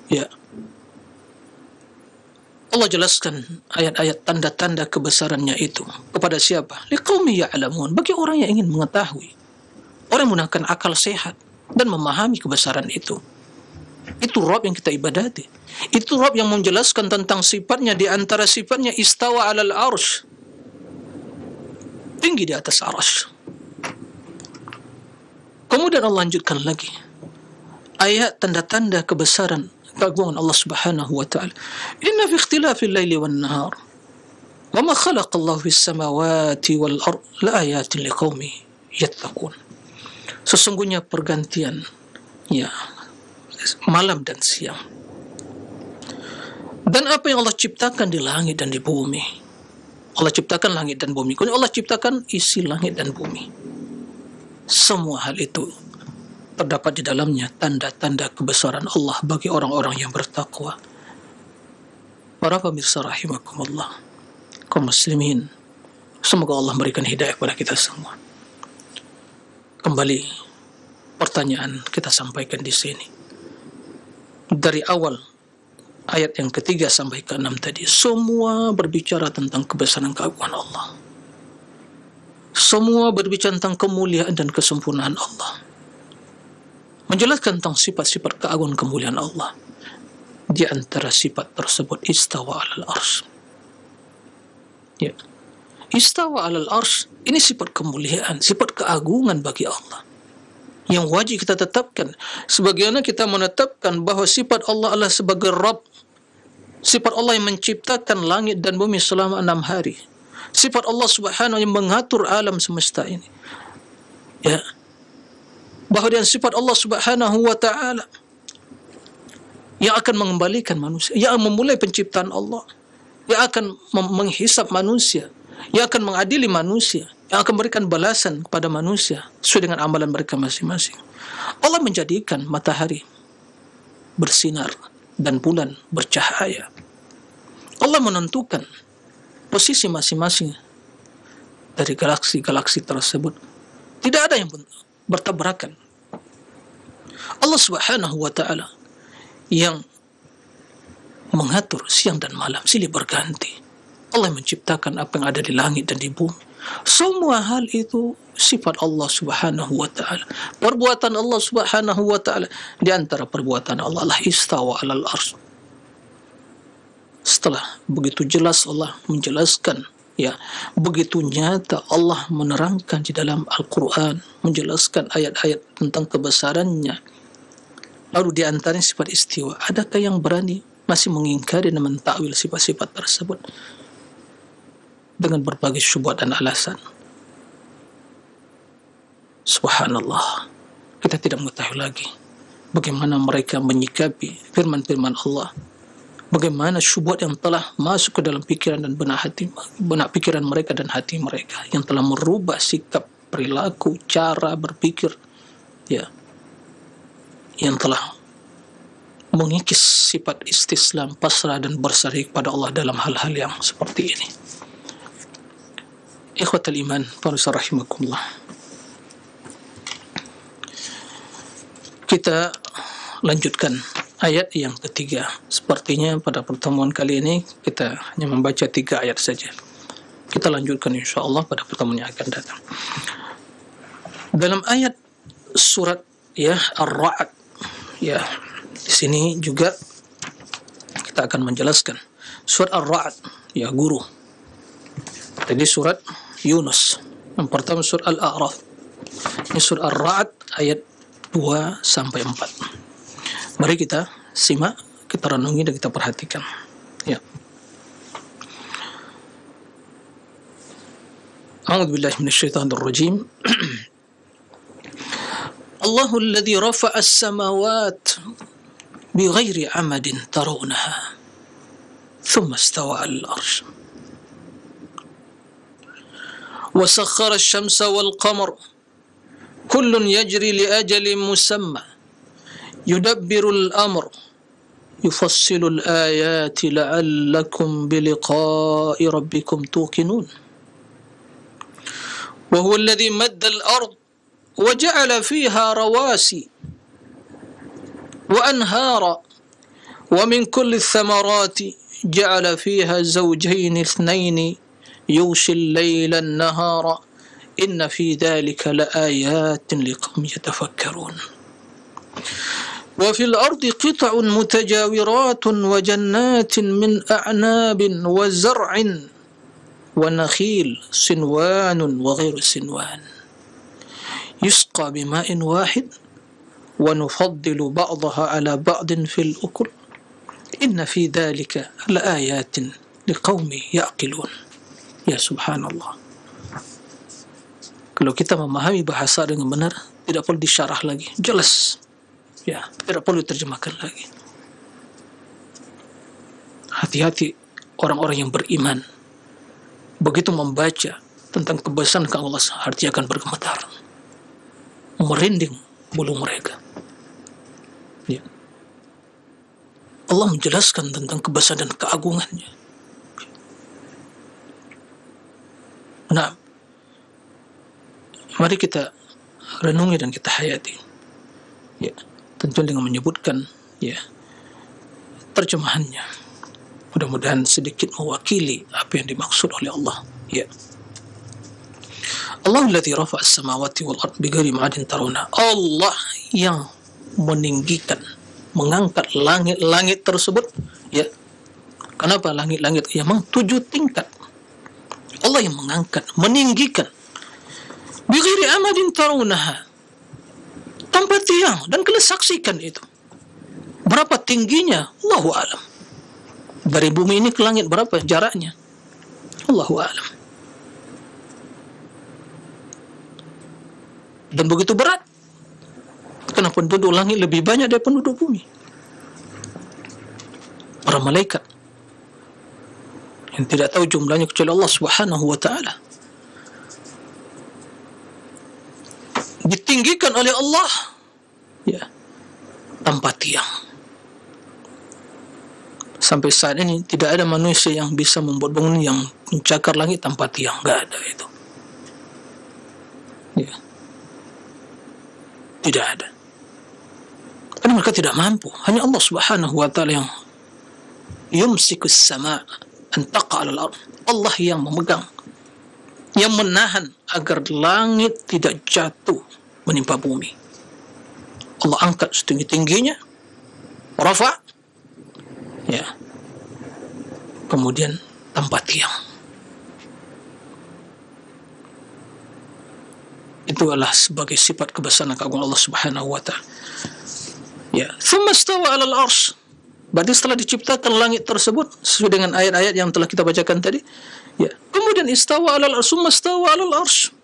Ya. Allah jelaskan ayat-ayat tanda-tanda kebesarannya itu kepada siapa? Liqaumi ya'lamun, bagi orang yang ingin mengetahui. Orang yang menggunakan akal sehat dan memahami kebesaran itu. Itu Rabb yang kita ibadati. Itu Rabb yang menjelaskan tentang sifatnya, di antara sifatnya istawa 'alal arsy. Tinggi di atas arsy. Kemudian Allah lanjutkan lagi ayat tanda-tanda kebesaran, keagungan Allah Subhanahu wa ta'ala. Inna fi ikhtilafil laili wan nahar wa ma khalaqallahu fis samawati wal ard la ayatin liqaumin yattaqun. Sesungguhnya pergantian ya malam dan siang, dan apa yang Allah ciptakan di langit dan di bumi. Allah ciptakan langit dan bumi. Kemudian Allah ciptakan isi langit dan bumi. Semua hal itu terdapat di dalamnya tanda-tanda kebesaran Allah bagi orang-orang yang bertakwa. Para pemirsa rahimakumullah, kaum muslimin, semoga Allah memberikan hidayah kepada kita semua. Kembali pertanyaan kita sampaikan di sini. Dari awal ayat yang ketiga sampai ke 6 tadi, semua berbicara tentang kebesaran keagungan Allah. Semua berbicara tentang kemuliaan dan kesempurnaan Allah. Menjelaskan tentang sifat-sifat keagungan kemuliaan Allah. Di antara sifat tersebut istawa 'alal arsy. Ya. Istawa 'alal arsy, ini sifat kemuliaan, sifat keagungan bagi Allah yang wajib kita tetapkan. Sebagaimana kita menetapkan bahawa sifat Allah adalah sebagai Rabb. Sifat Allah yang menciptakan langit dan bumi selama 6 hari. Sifat Allah Subhanahu yang mengatur alam semesta ini. Ya. Bahawa dengan sifat Allah Subhanahu wa ta'ala yang akan mengembalikan manusia, yang memulai penciptaan Allah, yang akan menghisap manusia, yang akan mengadili manusia, yang akan memberikan balasan kepada manusia sesuai dengan amalan mereka masing-masing. Allah menjadikan matahari bersinar dan bulan bercahaya. Allah menentukan posisi masing-masing dari galaksi-galaksi tersebut. Tidak ada yang bertabrakan. Allah Subhanahu wa ta'ala yang mengatur siang dan malam silih berganti. Allah menciptakan apa yang ada di langit dan di bumi. Semua hal itu sifat Allah Subhanahu wa ta'ala. Perbuatan Allah Subhanahu wa ta'ala. Di antara perbuatan Allah lah istawa alal arsy. Setelah begitu jelas Allah menjelaskan, ya, begitu nyata Allah menerangkan di dalam Al-Quran, menjelaskan ayat-ayat tentang kebesarannya. Lalu di antaranya sifat istiwa. Adakah yang berani masih mengingkari dan mentakwil sifat-sifat tersebut dengan berbagai syubhat dan alasan? Subhanallah, kita tidak mengetahui lagi bagaimana mereka menyikapi firman-firman Allah, bagaimana syubhat yang telah masuk ke dalam pikiran dan benak pikiran mereka dan hati mereka, yang telah merubah sikap, perilaku, cara berpikir, ya, yang telah mengikis sifat istislam, pasrah dan berserah kepada Allah dalam hal-hal yang seperti ini. Ikhwatal iman, pemirsa rahimakumullah. Kita lanjutkan ayat yang ketiga. Sepertinya pada pertemuan kali ini kita hanya membaca 3 ayat saja. Kita lanjutkan insyaallah pada pertemuan yang akan datang. Dalam ayat surat, ya, Ar-Ra'd, ya, di sini juga kita akan menjelaskan surat Ar-Ra'd, ya, guru. Tadi surat Yunus, yang pertama surat Al-A'raf. Ini surat Ar-Ra'd ayat 2 sampai 4. Mari kita simak, kita renungi dan kita perhatikan. Ya. A'udzubillahi minasyaitonir rajim. Allahu alladhi rafa'a as-samawati bighairi 'amadin tarawnaha thumma istawa 'alal 'arsy wa sakhkhara asy-syamsa wal qamara kullun yajri li ajalin musamma yudabbirul amr yufassilu al-ayati la'allakum biliqa'i rabbikum tuqinun wa huwa alladhi madda al-ard wa ja'ala fiha rawasi wa anhara wa min kulli ath-thamarati ja'ala fiha zawjayn ithnayn yughshi al-layla an-nahara inna fi dhalika laayatin liqaumin yatafakkarun. وفي الأرض قطع متجاورات وجنات من أعناب وزرع ونخيل صنوان وغير صنوان يسقى بماء واحد ونفضل بعضها على بعض في الأكل إن في ذلك لآيات لقوم يعقلون. Ya subhanallah. Kalau kita memahami bahasa dengan benar, tidak perlu disyarah lagi, jelas. Ya, tidak perlu diterjemahkan lagi. Hati-hati orang-orang yang beriman. Begitu membaca tentang kebesaran Allah, hati akan bergemetar, merinding bulu mereka. Ya. Allah menjelaskan tentang kebesaran dan keagungannya. Nah, mari kita renungi dan kita hayati. Ya, tentu dengan menyebutkan, ya, terjemahannya. Mudah-mudahan sedikit mewakili apa yang dimaksud oleh Allah. Ya. Allah alladzi rafa'a as-samawati wal ardh bighairi ma'adin tarawna. Allah yang meninggikan, mengangkat langit-langit tersebut, ya. Kenapa langit-langit? Ya, memang 7 tingkat. Allah yang mengangkat, meninggikan. Bighairi amadin tarawnaha. Tanpa tiang, dan kalian saksikan itu. Berapa tingginya? Allahu a'lam. Dari bumi ini ke langit berapa jaraknya? Allahu a'lam. Dan begitu berat. Karena penduduk langit lebih banyak dari penduduk bumi. para malaikat yang tidak tahu jumlahnya kecuali Allah Subhanahu wa taala. Ditinggikan oleh Allah ya tanpa tiang. Sampai saat ini tidak ada manusia yang bisa membuat bangunan yang mencakar langit tanpa tiang, enggak ada itu. Ya. Tidak ada. Karena mereka tidak mampu. Hanya Allah Subhanahu wa taala yang yumsikus sama' an taqa 'alal ard. Allah yang memegang, yang menahan agar langit tidak jatuh menimpa bumi. Allah angkat setinggi-tingginya, rafa, ya, kemudian tanpa tiang. Itu adalah sebagai sifat kebesaran keagungan Allah Subhanahu wa taala. Ya, thumma istawa 'alal arsy. Berarti setelah diciptakan langit tersebut sesuai dengan ayat-ayat yang telah kita bacakan tadi, ya, kemudian istawa 'alal arsy, thumma istawa 'alal arsy.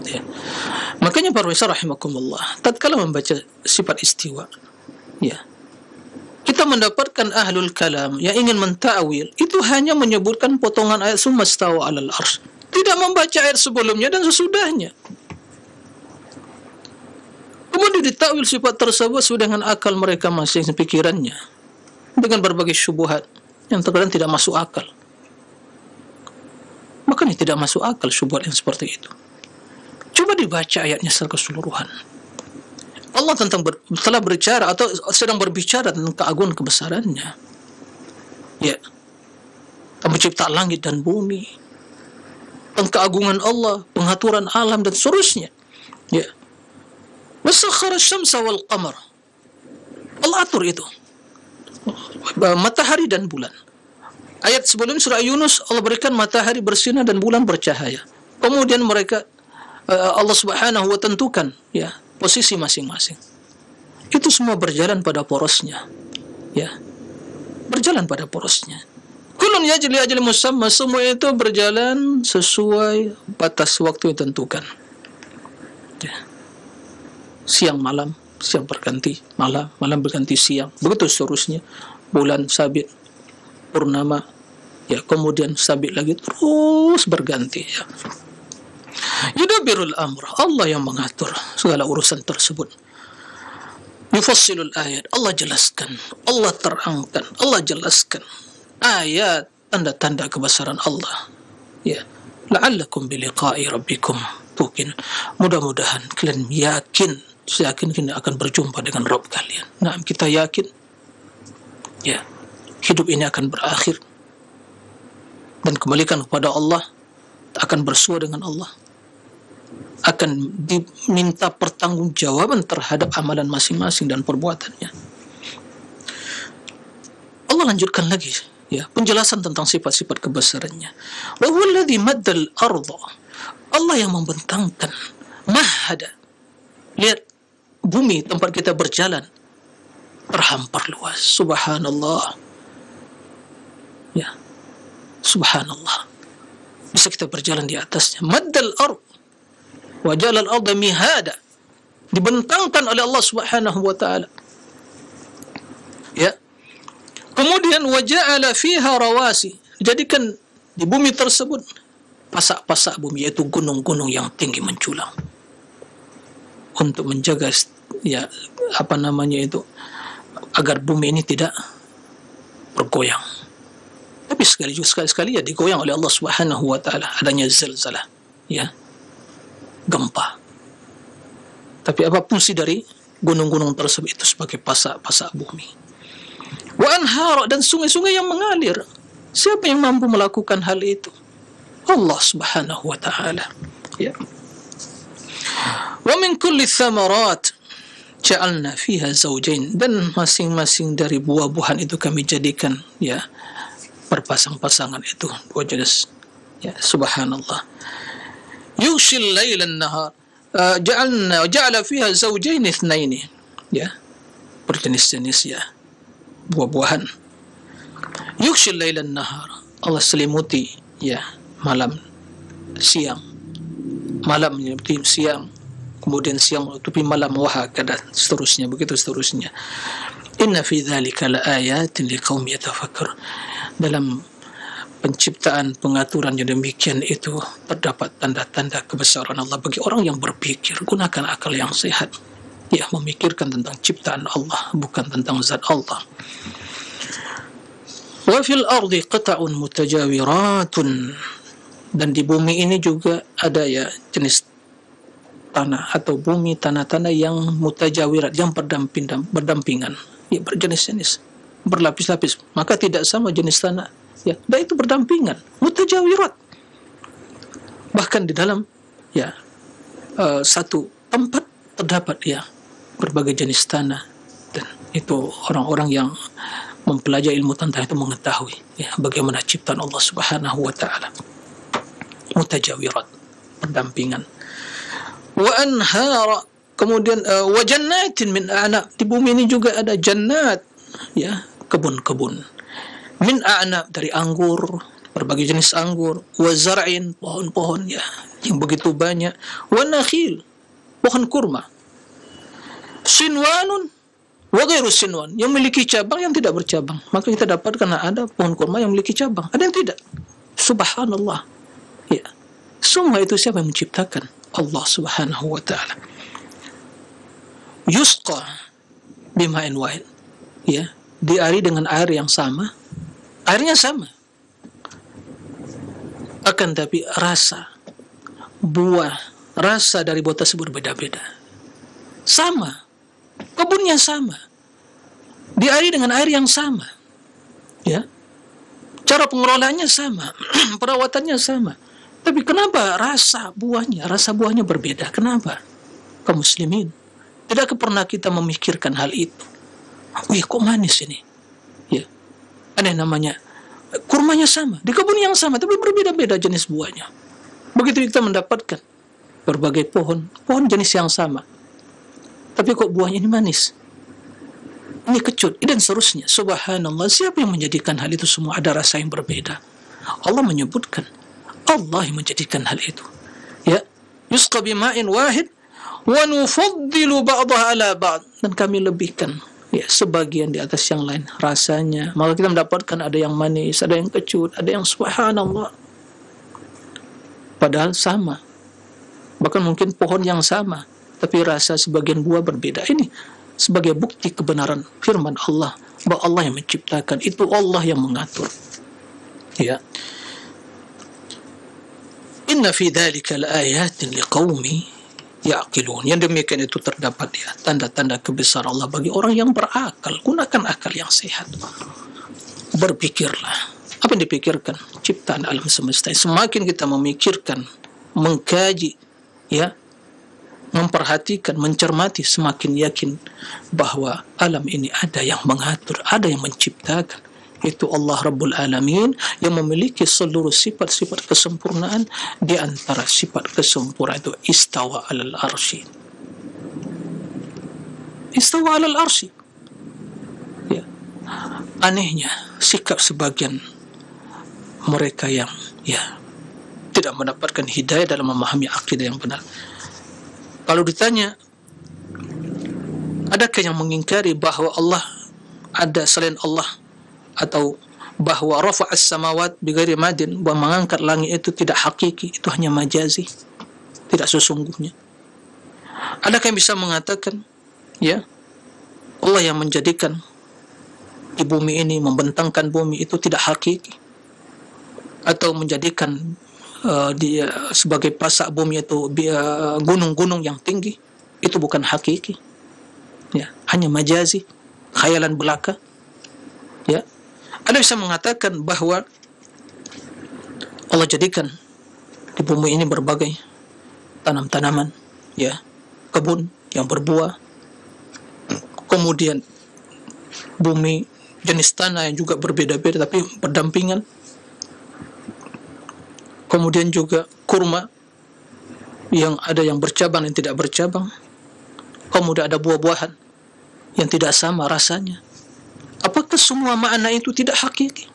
Ya. Makanya para ulama rahimakumullah, tatkala membaca sifat istiwa, ya, kita mendapatkan ahlul kalam yang ingin mentakwil itu hanya menyebutkan potongan ayat summa stawa 'alal arsy, tidak membaca ayat sebelumnya dan sesudahnya. Kemudian ditakwil sifat tersebut sesuai dengan akal mereka masing-masing, pikirannya, dengan berbagai syubhat yang terkadang tidak masuk akal. Makanya tidak masuk akal syubhat yang seperti itu. Coba dibaca ayatnya secara keseluruhan. Allah telah berbicara atau sedang berbicara tentang keagungan kebesarannya. Ya. Tentang penciptaan langit dan bumi. Tentang keagungan Allah, pengaturan alam dan seterusnya. Ya. Wasakhkhara asy-syamsa wal qamar. Allah atur itu. Matahari dan bulan. Ayat sebelum surah Yunus Allah berikan matahari bersinar dan bulan bercahaya. Kemudian mereka Allah Subhanahu wa tentukan ya posisi masing-masing. Itu semua berjalan pada porosnya. Ya. Berjalan pada porosnya. Kullun yajri li ajalin musamma, semua itu berjalan sesuai batas waktu yang ditentukan. Ya. Siang malam, siang berganti malam, malam berganti siang. Begitu seterusnya. Bulan sabit, purnama, ya, kemudian sabit lagi, terus berganti ya. Yudabbirul amr, Allah yang mengatur segala urusan tersebut. Yufassilul ayat, Allah jelaskan, Allah terangkan, Allah jelaskan ayat tanda-tanda kebesaran Allah. Ya, la'allakum biliqa'i rabbikum tuqin. Mudah-mudahan kalian yakin, yakin kalian akan berjumpa dengan Rabb kalian. Nah, kita yakin ya, hidup ini akan berakhir dan kembalikan kepada Allah, akan bersua dengan Allah, akan diminta pertanggungjawaban terhadap amalan masing-masing dan perbuatannya. Allah lanjutkan lagi ya penjelasan tentang sifat-sifat kebesarannya. Wa huwa alladhi maddal ardha, Allah yang membentangkan, mahada, lihat bumi tempat kita berjalan terhampar luas. Subhanallah ya, subhanallah, bisa kita berjalan di atasnya. Maddal ardh wa ja'ala al-ardha mihada, dibentangkan oleh Allah Subhanahu wa taala. Ya. Kemudian wa ja'ala fiha rawasi, jadikan di bumi tersebut pasak-pasak bumi, yaitu gunung-gunung yang tinggi menculang untuk menjaga ya apa namanya itu agar bumi ini tidak bergoyang. Tapi sekali-sekali ya digoyang oleh Allah Subhanahu wa taala, adanya zilzalah ya, gempa. Tapi apa fungsi dari gunung-gunung tersebut? Itu sebagai pasak-pasak bumi. Wa anhar, dan sungai-sungai yang mengalir. Siapa yang mampu melakukan hal itu? Allah Subhanahu wa taala. Ya. Wa min kulli thamarat ja'alna fiha zawjain, dan masing-masing dari buah-buahan itu kami jadikan ya berpasang-pasangan itu dua jenis. Ya, subhanallah. Yughshil laila an-nahar, ja'ala fiha zawjayn ithnain, ya, berjenis-jenis ya buah-buahan. Yughshil laila an-nahar, Allah selimuti ya malam siang, malam menyelimuti siang, kemudian siang menutupi malam, wahakadha, seterusnya, begitu seterusnya. Inna fi dzalika laayatin liqaumin yatafakkarun. Dalam penciptaan pengaturan yang demikian itu terdapat tanda-tanda kebesaran Allah bagi orang yang berpikir. Gunakan akal yang sehat, ya, memikirkan tentang ciptaan Allah, bukan tentang zat Allah. Wa fil ardi qata'un mutajawiratun, dan di bumi ini juga ada ya jenis tanah atau bumi, tanah-tanah yang mutajawirat, yang berdampingan, ya, berjenis-jenis, berlapis-lapis, maka tidak sama jenis tanah, ya, dan itu berdampingan, mutajawirat. Bahkan di dalam ya satu tempat terdapat ya berbagai jenis tanah, dan itu orang-orang yang mempelajari ilmu tentang itu mengetahui ya bagaimana ciptaan Allah Subhanahu wa taala. Mutajawirat, berdampingan. Wa anhara, kemudian wa jannatin min a'nab, di bumi ini juga ada jannat, ya, kebun-kebun. Min a'nab, dari anggur, berbagai jenis anggur. Wa zar'in, pohon-pohon ya yang begitu banyak. Wa nakhil, pohon kurma. Sinwanun wa ghairu sinwan, yang memiliki cabang, yang tidak bercabang. Maka kita dapatkan ada pohon kurma yang memiliki cabang, ada yang tidak. Subhanallah. Ya. Semua itu siapa yang menciptakan? Allah Subhanahu wa taala. Yusqa bima'in wahid. Ya, diairi dengan air yang sama. Airnya sama. Akan tapi rasa buah, rasa dari buah tersebut berbeda-beda. Sama. Kebunnya sama, diairi dengan air yang sama, ya, cara pengelolaannya sama, perawatannya sama, tapi kenapa rasa buahnya berbeda? Kenapa? Kaum muslimin, tidakkah pernah kita memikirkan hal itu? Wih, kok manis ini, ya, ada yang namanya kurmanya sama, di kebun yang sama, tapi berbeda-beda jenis buahnya. Begitu kita mendapatkan berbagai pohon jenis yang sama, tapi kok buahnya ini manis, ini kecut, dan seterusnya. Subhanallah, siapa yang menjadikan hal itu semua? Ada rasa yang berbeda. Allah menyebutkan, Allah yang menjadikan hal itu. Ya, yusqa bima'in wahid wa nufaddilu ba'daha ala ba'd, dan kami lebihkan ya sebagian di atas yang lain rasanya. Maka kita mendapatkan ada yang manis, ada yang kecut, ada yang subhanallah. Padahal sama. Bahkan mungkin pohon yang sama, tapi rasa sebagian buah berbeda. Ini sebagai bukti kebenaran firman Allah, bahwa Allah yang menciptakan, itu Allah yang mengatur. Ya. Inna fi dzalika laayatin liqaumi ya'qilun. Yang demikian itu terdapat ya tanda-tanda kebesaran Allah bagi orang yang berakal. Gunakan akal yang sehat. Berpikirlah. Apa yang dipikirkan? Ciptaan alam semesta. Semakin kita memikirkan, mengkaji, ya, memperhatikan, mencermati, semakin yakin bahwa alam ini ada yang mengatur, ada yang menciptakan. Itu Allah Rabbul Alamin yang memiliki seluruh sifat-sifat kesempurnaan. Di antara sifat kesempurnaan itu istawa alal arsy. Istawa alal arsy. Ya. Anehnya sikap sebagian mereka yang ya tidak mendapatkan hidayah dalam memahami akidah yang benar. Kalau ditanya, adakah yang mengingkari bahwa Allah ada selain Allah, atau bahwa rafa'as samawat bighairi madin, bahwa mengangkat langit itu tidak hakiki, itu hanya majazi, tidak sesungguhnya? Adakah yang bisa mengatakan ya Allah yang menjadikan di bumi ini, membentangkan bumi itu tidak hakiki, atau menjadikan dia sebagai pasak bumi itu gunung-gunung yang tinggi, itu bukan hakiki, ya, hanya majazi, khayalan belaka? Ya, ada bisa mengatakan bahwa Allah jadikan di bumi ini berbagai tanam-tanaman, ya, kebun yang berbuah, kemudian bumi jenis tanah yang juga berbeda-beda tapi berdampingan, kemudian juga kurma yang ada yang bercabang dan tidak bercabang, kemudian ada buah-buahan yang tidak sama rasanya. Apakah semua makna itu tidak hakiki?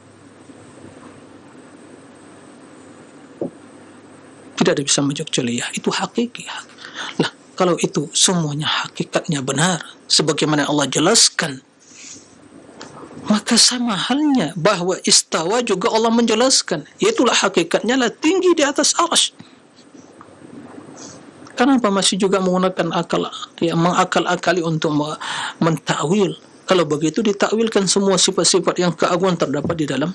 Tidak ada bisa menjawab kecuali ya, itu hakiki. Lah, kalau itu semuanya hakikatnya benar, sebagaimana Allah jelaskan Maka sama halnya bahwa istawa juga Allah menjelaskan, itulah hakikatnya lah tinggi di atas arsy. Kenapa masih juga menggunakan akal, ya, mengakal-akali untuk mentakwil? Kalau begitu ditakwilkan semua sifat-sifat yang keagungan terdapat di dalam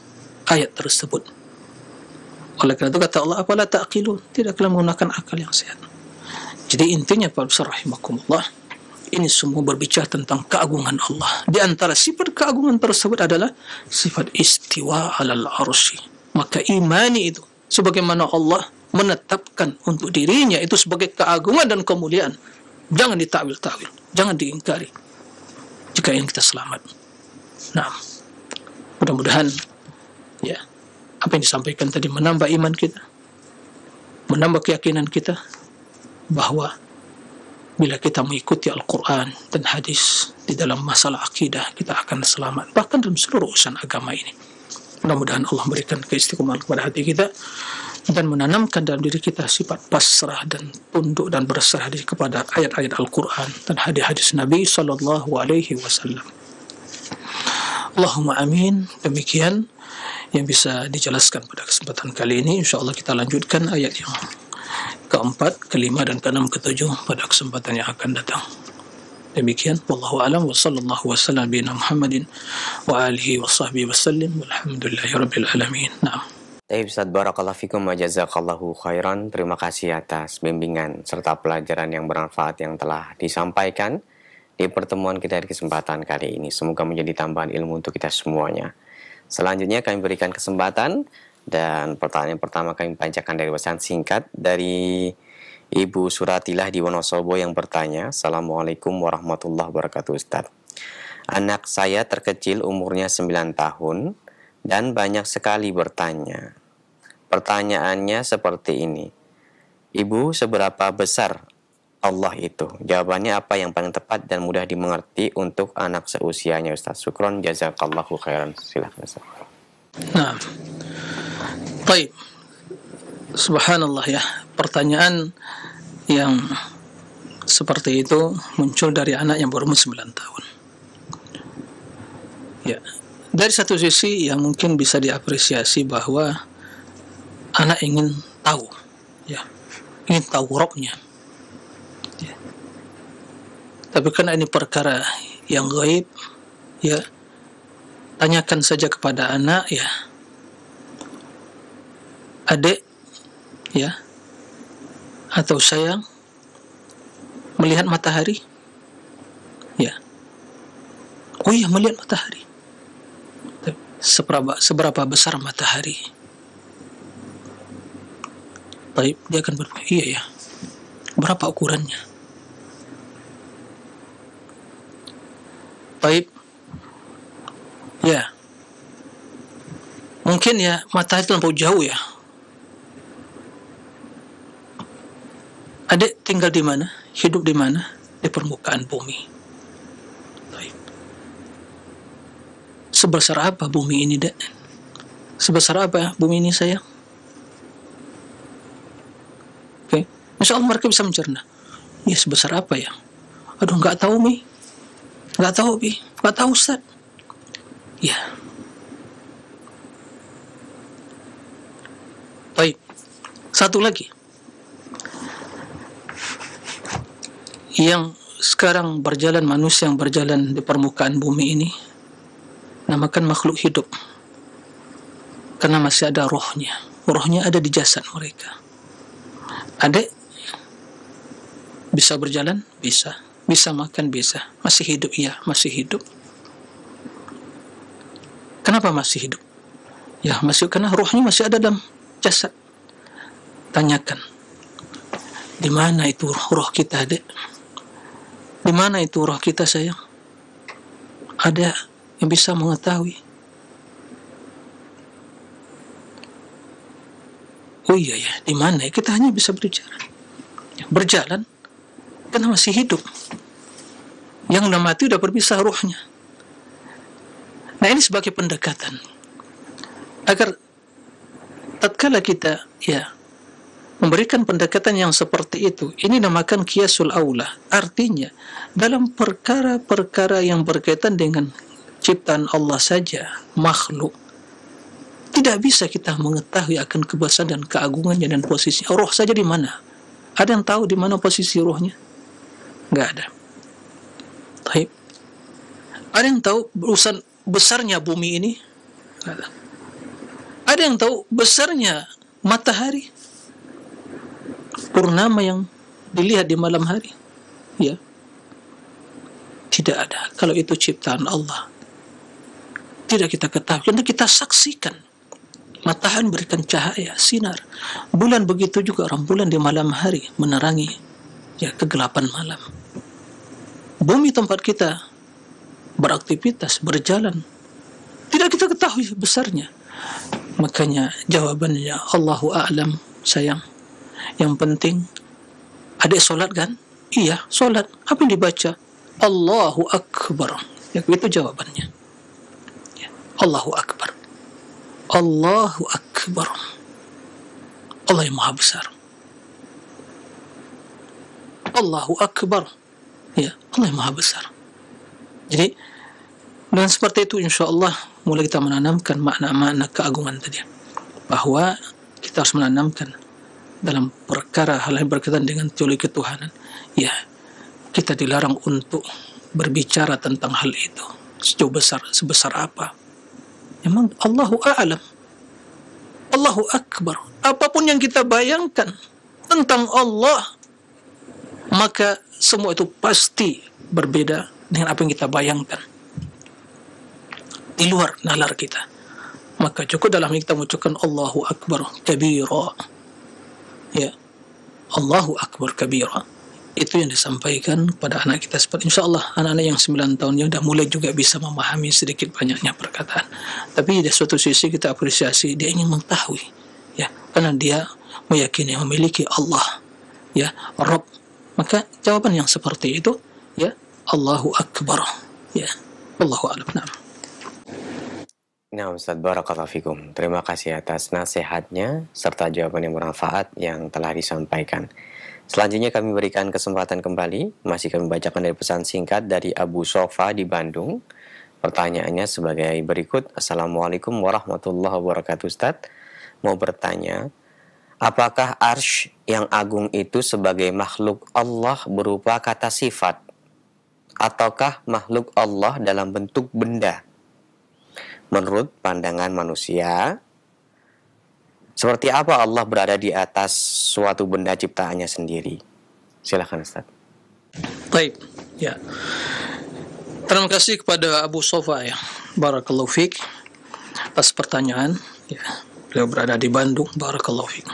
ayat tersebut. Oleh karena itu kata Allah, apalah ta'qilun, tidaklah menggunakan akal yang sehat. Jadi intinya Pak Besar rahimakumullah, ini semua berbicara tentang keagungan Allah. Di antara sifat keagungan tersebut adalah sifat istiwa alal arsy. Maka imani itu, sebagaimana Allah menetapkan untuk dirinya itu sebagai keagungan dan kemuliaan, jangan ditakwil-takwil, jangan diingkari jika ingin kita selamat. Nah, mudah-mudahan ya apa yang disampaikan tadi menambah iman kita, menambah keyakinan kita bahwa bila kita mengikuti Al-Quran dan hadis di dalam masalah akidah, kita akan selamat, bahkan dalam seluruh urusan agama ini. Mudah-mudahan Allah berikan keistiqomahan kepada hati kita dan menanamkan dalam diri kita sifat pasrah dan tunduk dan berserah diri kepada ayat-ayat Al-Quran dan hadis-hadis Nabi sallallahu alaihi wasallam. Allahumma amin. Demikian yang bisa dijelaskan pada kesempatan kali ini. InsyaAllah kita lanjutkan ayat yang keempat, kelima dan keenam, ketujuh pada kesempatan yang akan datang. Demikian, wallahu a'lam wa sallallahu wasallam bina Muhammadin wa alihi wa sahbihi wasallim walhamdulillahi rabbil alamin. Naam. Baik, Ustaz, barakallahu fikum wa jazakallahu khairan. Terima kasih atas bimbingan serta pelajaran yang bermanfaat yang telah disampaikan di pertemuan kita di kesempatan kali ini. Semoga menjadi tambahan ilmu untuk kita semuanya. Selanjutnya kami berikan kesempatan dan pertanyaan pertama kami bacakan dari pesan singkat dari Ibu Suratilah di Wonosobo yang bertanya, Assalamualaikum warahmatullahi wabarakatuh Ustaz. Anak saya terkecil umurnya 9 tahun dan banyak sekali bertanya. Pertanyaannya seperti ini, Ibu, seberapa besar Allah itu? Jawabannya apa yang paling tepat dan mudah dimengerti untuk anak seusianya Ustaz? Syukron, jazakallahu khairan. Silakan Ustaz. Nah, baik. Subhanallah ya, pertanyaan yang seperti itu muncul dari anak yang berumur 9 tahun. Ya, dari satu sisi yang mungkin bisa diapresiasi bahwa anak ingin tahu, ya, ingin tahu Rabbnya. Ya. Tapi karena ini perkara yang gaib, ya, tanyakan saja kepada anak, ya, adik, ya, atau sayang, melihat matahari, ya, oh iya melihat matahari. Seberapa besar matahari? Baik, dia akan berpikir, iya ya, berapa ukurannya? Baik, ya, mungkin ya matahari terlampau jauh ya. Adik tinggal di mana? Hidup di mana? Di permukaan bumi. Baik. Sebesar apa bumi ini, Dek? Sebesar apa bumi ini, sayang? Oke. Insya Allah mereka bisa mencerna. Ya, sebesar apa ya? Aduh, nggak tahu, Mi. Nggak tahu, Bi. Nggak tahu, Ustaz. Ya. Baik. Satu lagi. Yang sekarang berjalan, manusia yang berjalan di permukaan bumi ini, namakan makhluk hidup. Karena masih ada rohnya. Rohnya ada di jasad mereka. Adik bisa berjalan? Bisa. Bisa makan? Bisa. Masih hidup? Iya, masih hidup. Kenapa masih hidup? Ya, masih karena rohnya masih ada dalam jasad. Tanyakan, di mana itu roh kita, Adik? Di mana itu roh kita, sayang? Ada yang bisa mengetahui? Oh iya ya, di mana? Kita hanya bisa berbicara. Berjalan, karena masih hidup. Yang udah mati udah berpisah rohnya. Nah, ini sebagai pendekatan agar tatkala kita ya memberikan pendekatan yang seperti itu, ini namakan qiyasul aula. Artinya, dalam perkara-perkara yang berkaitan dengan ciptaan Allah saja, makhluk, tidak bisa kita mengetahui akan kebesaran dan keagungannya dan posisinya. Roh saja di mana? Ada yang tahu di mana posisi rohnya? Enggak ada. Baik. Ada yang tahu urusan besarnya bumi ini? Enggak ada. Ada yang tahu besarnya matahari, purnama yang dilihat di malam hari? Ya, tidak ada. Kalau itu ciptaan Allah, tidak kita ketahui, karena kita saksikan. Matahari berikan cahaya, sinar. Bulan begitu juga, rembulan di malam hari menerangi ya kegelapan malam. Bumi tempat kita beraktivitas, berjalan, tidak kita ketahui besarnya. Makanya jawabannya Allahu a'lam, sayang. Yang penting, adik solat kan? Iya, solat. Apa yang dibaca? Allahu Akbar. Ya, itu jawabannya. Ya, Allahu Akbar. Allahu Akbar. Allah yang maha besar. Allahu Akbar. Ya, Allah yang maha besar. Jadi, dengan seperti itu insyaAllah mulai kita menanamkan makna-makna keagungan tadi, bahwa kita harus menanamkan dalam perkara hal yang berkaitan dengan teologi ketuhanan. Ya, kita dilarang untuk berbicara tentang hal itu sejauh besar, sebesar apa. Memang Allahu a'lam, Allahu Akbar. Apapun yang kita bayangkan tentang Allah, maka semua itu pasti berbeda dengan apa yang kita bayangkan, di luar nalar kita. Maka cukup dalam ini kita mengucapkan Allahu Akbar kabira. Ya, Allahu Akbar kabira. Itu yang disampaikan pada anak kita. Seperti insyaAllah anak-anak yang 9 tahun yang dah mulai juga bisa memahami sedikit banyaknya perkataan. Tapi di suatu sisi kita apresiasi, dia ingin mengetahui, ya, karena dia meyakini memiliki Allah, ya, Rabb. Maka jawaban yang seperti itu, ya, Allahu Akbar. Ya, Allahu a'lam. Nah, Ustaz, barakallahu fikum. Terima kasih atas nasihatnya serta jawaban yang bermanfaat yang telah disampaikan. Selanjutnya kami berikan kesempatan kembali. Masih kami bacakan dari pesan singkat dari Abu Sofa di Bandung. Pertanyaannya sebagai berikut. Assalamualaikum warahmatullahi wabarakatuh, Ustaz. Mau bertanya, apakah arsy yang agung itu sebagai makhluk Allah berupa kata sifat, ataukah makhluk Allah dalam bentuk benda? Menurut pandangan manusia, seperti apa Allah berada di atas suatu benda ciptaannya sendiri? Silakan, Ustaz. Baik, ya. Terima kasih kepada Abu Sofa, ya. Barakallahu fiik atas pertanyaan. Ya, beliau berada di Bandung. Barakallahu fiik.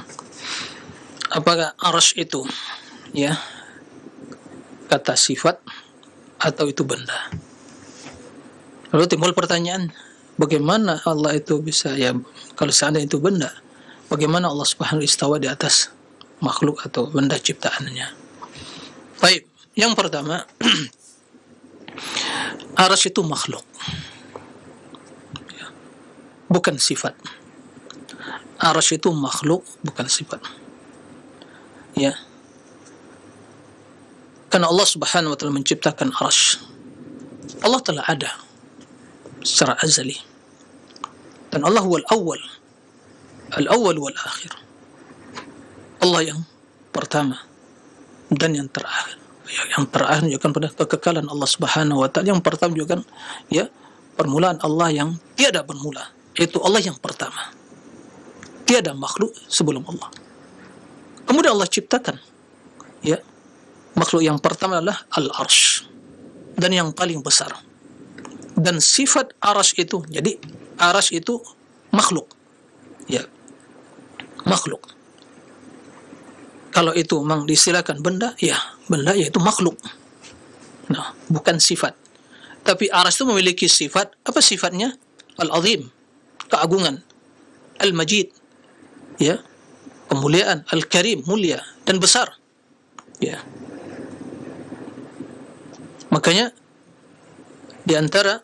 Apakah arsy itu, ya, kata sifat atau itu benda? Lalu timbul pertanyaan, bagaimana Allah itu bisa, ya, kalau seandainya itu benda, bagaimana Allah Subhanahu istawa di atas makhluk atau benda ciptaannya? Baik, yang pertama, arsy itu makhluk, bukan sifat. Arsy itu makhluk, bukan sifat. Ya, karena Allah Subhanahu wa taala menciptakan arsy. Allah telah ada secara azali, dan Allah huwal awwal, al-awwal wal akhir. Allah yang pertama dan yang terakhir. Yang terakhir juga kan pada kekekalan Allah Subhanahu wa taala. Yang pertama juga kan, ya, permulaan Allah yang tiada bermula. Itu Allah yang pertama. Tiada makhluk sebelum Allah. Kemudian Allah ciptakan, ya, makhluk yang pertama adalah al-arsy, dan yang paling besar. Dan sifat arsy itu, jadi arsy itu makhluk, ya, makhluk. Kalau itu memang disilakan benda, ya, benda yaitu makhluk. Nah, bukan sifat. Tapi arsy itu memiliki sifat. Apa sifatnya? Al-azim, keagungan. Al-majid, ya, kemuliaan. Al-karim, mulia dan besar. Ya. Makanya di antara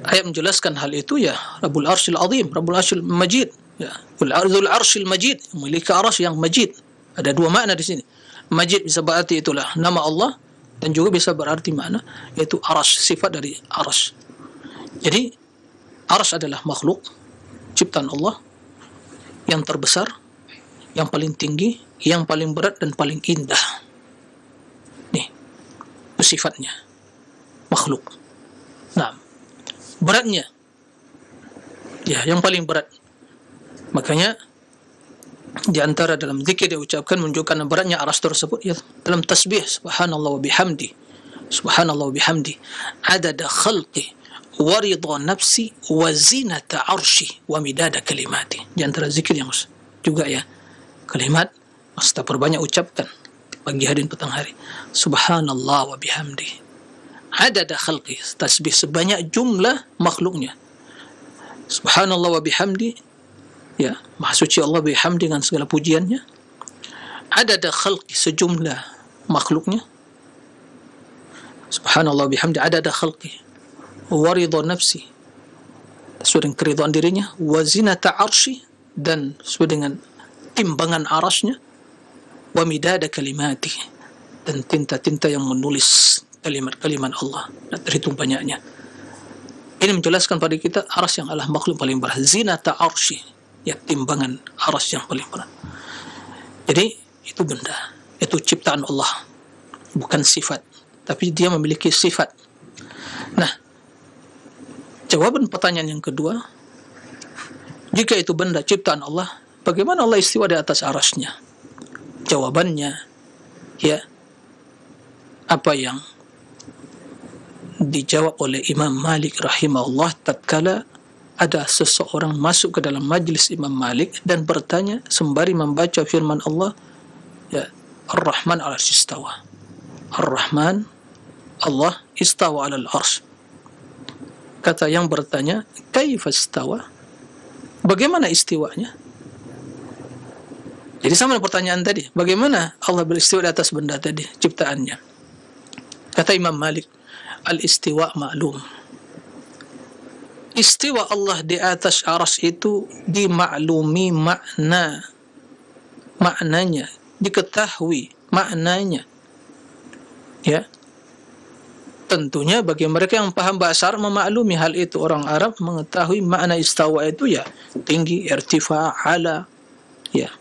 ayat menjelaskan hal itu, ya, Rabbul Arsyil Azim, Rabbul Arsyil Majid, ya, Rabbul Arsyil Majid, memiliki arsy yang majid. Ada dua makna di sini. Majid bisa berarti itulah nama Allah, dan juga bisa berarti makna yaitu arsy, sifat dari arsy. Jadi arsy adalah makhluk ciptaan Allah yang terbesar, yang paling tinggi, yang paling berat dan paling indah. Nih, itu sifatnya makhluk. Nah, beratnya, ya, yang paling berat. Makanya di antara dalam zikir dia ucapkan menunjukkan beratnya arsy tersebut, ya, dalam tasbih subhanallah wa bihamdi, subhanallah wa bihamdi, adada khalqi wa ridha nafsi wa zinata arsy wa midada kalimati. Di antara zikir yang juga, ya, kalimat mesti perbanyak ucapkan pagi hari dan petang hari. Subhanallah wa bihamdi, adada khalqi, tasbih sebanyak jumlah makhluknya. Subhanallah wa bihamdi, ya, maha suci Allah bihamdi dengan segala pujiannya. Adada khalqi, sejumlah makhluknya. Subhanallah wa bihamdi adada khalqi wa ridha nafsi, sesuai dengan keridhaan dirinya, wa zinata arsy, dan sesuai dengan timbangan arasnya, wa midada kalimati, dan tinta-tinta yang menulis kalimat-kalimat Allah dan terhitung banyaknya. Ini menjelaskan pada kita arsy yang adalah makhluk paling berat, zinata arsy, ya, timbangan arsy yang paling berat. Jadi itu benda, itu ciptaan Allah, bukan sifat, tapi dia memiliki sifat. Nah, jawaban pertanyaan yang kedua, jika itu benda ciptaan Allah, bagaimana Allah istiwa di atas arasy-Nya? Jawabannya, ya, apa yang dijawab oleh Imam Malik rahimahullah tatkala ada seseorang masuk ke dalam majlis Imam Malik dan bertanya sembari membaca firman Allah, ya, Ar-Rahman 'alasy istawa. Ar-Rahman, Allah istawa 'alal arsy. Kata yang bertanya, kaifa istawa? Bagaimana istiwanya? Jadi sama dengan pertanyaan tadi, bagaimana Allah beristiwa di atas benda tadi, ciptaannya? Kata Imam Malik, al-istiwa ma'lum. Istiwa Allah di atas arsy itu dimaklumi maknanya, diketahui maknanya. Ya. Tentunya bagi mereka yang paham bahasa Arab memaklumi hal itu. Orang Arab mengetahui makna istawa itu, ya, tinggi, irtifa, ala, ya,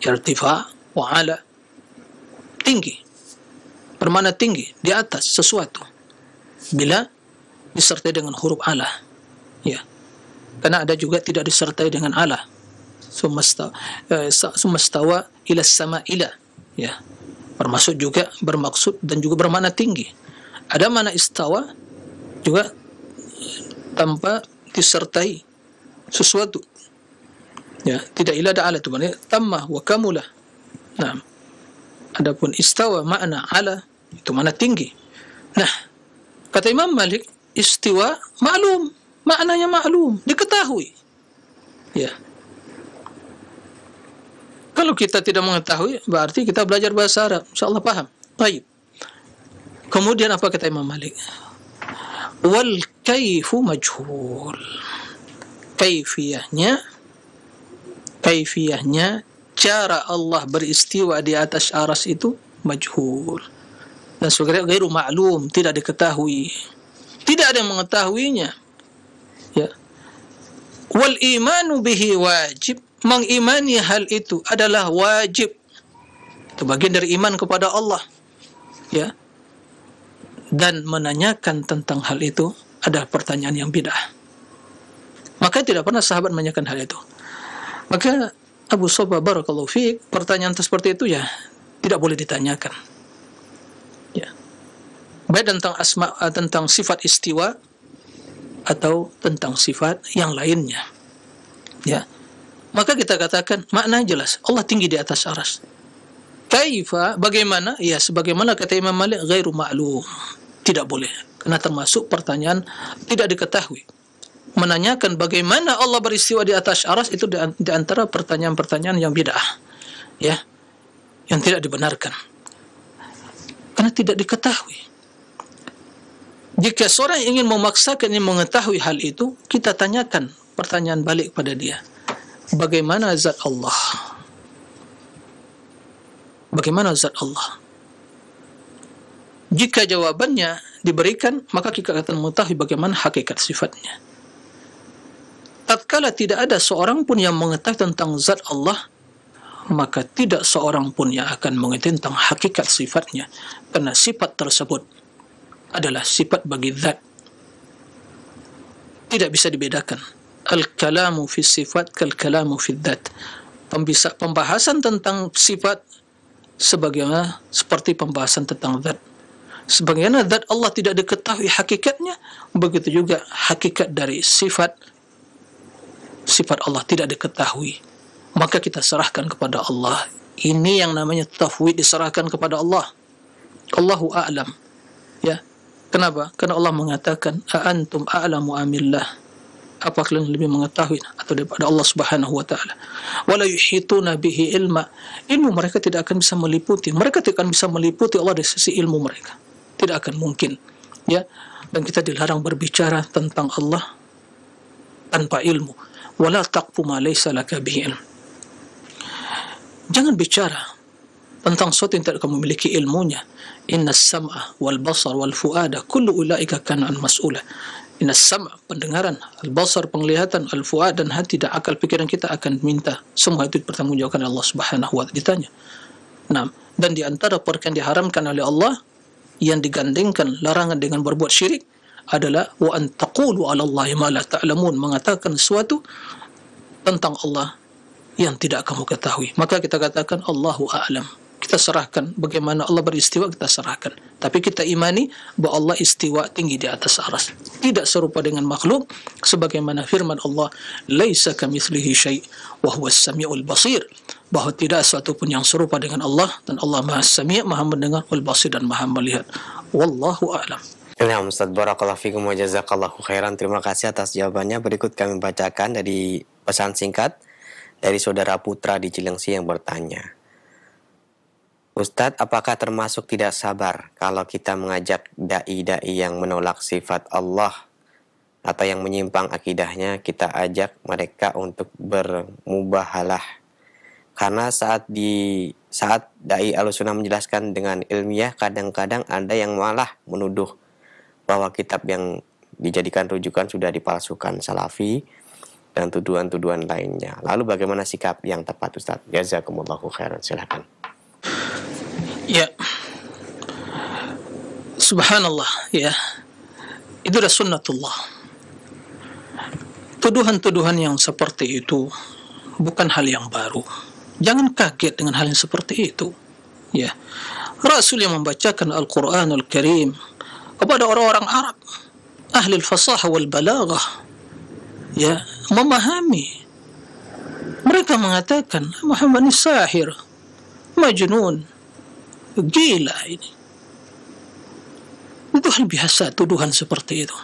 irtifa wa ala, tinggi, bermakna tinggi, di atas sesuatu bila disertai dengan huruf ala, ya, karena ada juga tidak disertai dengan ala, sumastawa ila sama ila, ya, bermaksud juga bermaksud dan juga bermakna tinggi. Ada makna istawa juga tanpa disertai sesuatu, ya, tidak ila ada ala, itu maknanya tammah wa kamulah. Nah, adapun istawa makna ala itu makna tinggi. Nah, kata Imam Malik, istiwa maklum, maknanya maklum, diketahui, ya. Kalau kita tidak mengetahui, berarti kita belajar bahasa Arab, insyaallah paham. Baik. Kemudian apa kata Imam Malik? Wal kaifu majhul. Kaifiyahnya, cara Allah beristiwa di atas arsy itu majhul. Dan sebagai ghairu ma'lum, tidak diketahui. Tidak ada yang mengetahuinya. Ya. Wal imanu bihi wajib. Mengimani hal itu adalah wajib. Itu bagian dari iman kepada Allah, ya. Dan menanyakan tentang hal itu adalah pertanyaan yang bid'ah. Maka tidak pernah sahabat menanyakan hal itu. Maka Abu Sobah barakallahu fiik, pertanyaan seperti itu, ya, tidak boleh ditanyakan, ya, baik tentang tentang sifat istiwa atau tentang sifat yang lainnya, ya. Maka kita katakan makna jelas, Allah tinggi di atas arsy. Kaifa, bagaimana? Ya, sebagaimana kata Imam Malik, ghairu ma'lum, tidak boleh, karena termasuk pertanyaan tidak diketahui. Menanyakan bagaimana Allah beristiwa di atas arsy itu di antara pertanyaan-pertanyaan yang bid'ah, ya, yang tidak dibenarkan, karena tidak diketahui. Jika seorang ingin memaksakan ingin mengetahui hal itu, kita tanyakan pertanyaan balik pada dia. Bagaimana zat Allah? Bagaimana zat Allah? Jika jawabannya diberikan, maka kita akan mengetahui bagaimana hakikat sifatnya. Tatkala tidak ada seorang pun yang mengetahui tentang zat Allah, maka tidak seorang pun yang akan mengetahui tentang hakikat sifatnya, karena sifat tersebut adalah sifat bagi zat, tidak bisa dibedakan. Al-kalamu fi sifat kal-kalamu fi dzat. Pembahasan tentang sifat sebagaimana seperti pembahasan tentang zat. Sebagaimana zat Allah tidak diketahui hakikatnya, begitu juga hakikat dari sifat Allah tidak diketahui. Maka kita serahkan kepada Allah. Ini yang namanya tafwid, diserahkan kepada Allah. Allahu a'lam. Ya. Kenapa? Karena Allah mengatakan, "A antum a'lamu amillah?" Apa kalian lebih mengetahui atau daripada Allah Subhanahu wa taala? Wala yuhituna bihi ilma. Ilmu mereka tidak akan bisa meliputi. Mereka tidak akan bisa meliputi Allah dari sisi ilmu mereka. Tidak akan mungkin. Ya. Dan kita dilarang berbicara tentang Allah tanpa ilmu. Wala taqfu ma laysa laka bihi ilm. Jangan bicara tentang sesuatu yang tidak kamu memiliki ilmunya. Innas sam'a wal basar wal fuada kullu ulaika kana an mas'ula. Innas sam', pendengaran, al-basar, penglihatan, al-fuad, dan hati dan akal pikiran kita akan minta. Semua itu dipertanggungjawabkan oleh Allah Subhanahu wa taala, ditanya. Nah, dan di antara perkara yang diharamkan oleh Allah yang digandengkan larangan dengan berbuat syirik adalah wa an taqulu 'ala Allahi ma la ta'lamun, mengatakan sesuatu tentang Allah yang tidak kamu ketahui. Maka kita katakan Allahu a'lam. Kita serahkan bagaimana Allah beristiwa, kita serahkan. Tapi kita imani bahwa Allah istiwa tinggi di atas arsy. Tidak serupa dengan makhluk, sebagaimana firman Allah, "Laisa kamitslihi syai' wa huwas samiul basir." Bahwa tidak sesuatu pun yang serupa dengan Allah, dan Allah Maha Sami', Maha mendengar, wal basir, dan Maha melihat. Wallahu a'lam. Nah, Ustaz, barakallahu fikum wa jazakallahu khairan. Terima kasih atas jawabannya. Berikut kami bacakan dari pesan singkat dari saudara Putra di Cilengsi yang bertanya, Ustadz, apakah termasuk tidak sabar kalau kita mengajak dai-dai yang menolak sifat Allah atau yang menyimpang akidahnya, kita ajak mereka untuk bermubahalah? Karena saat dai Ahlussunnah menjelaskan dengan ilmiah, kadang-kadang ada yang malah menuduh bahwa kitab yang dijadikan rujukan sudah dipalsukan Salafi dan tuduhan-tuduhan lainnya. Lalu bagaimana sikap yang tepat, Ustadz? Jazakumullahu khairan. Silakan. Ya, subhanallah, ya, itu adalah sunnatullah. Tuduhan-tuduhan yang seperti itu bukan hal yang baru. Jangan kaget dengan hal yang seperti itu. Ya, Rasul yang membacakan Al-Quranul Karim kepada orang-orang Arab, ahli al-fasahah wal balaghah, ya, memahami. Mereka mengatakan Muhammad ini sahir, majnun, gila ini. Itu hal biasa, tuduhan seperti itu.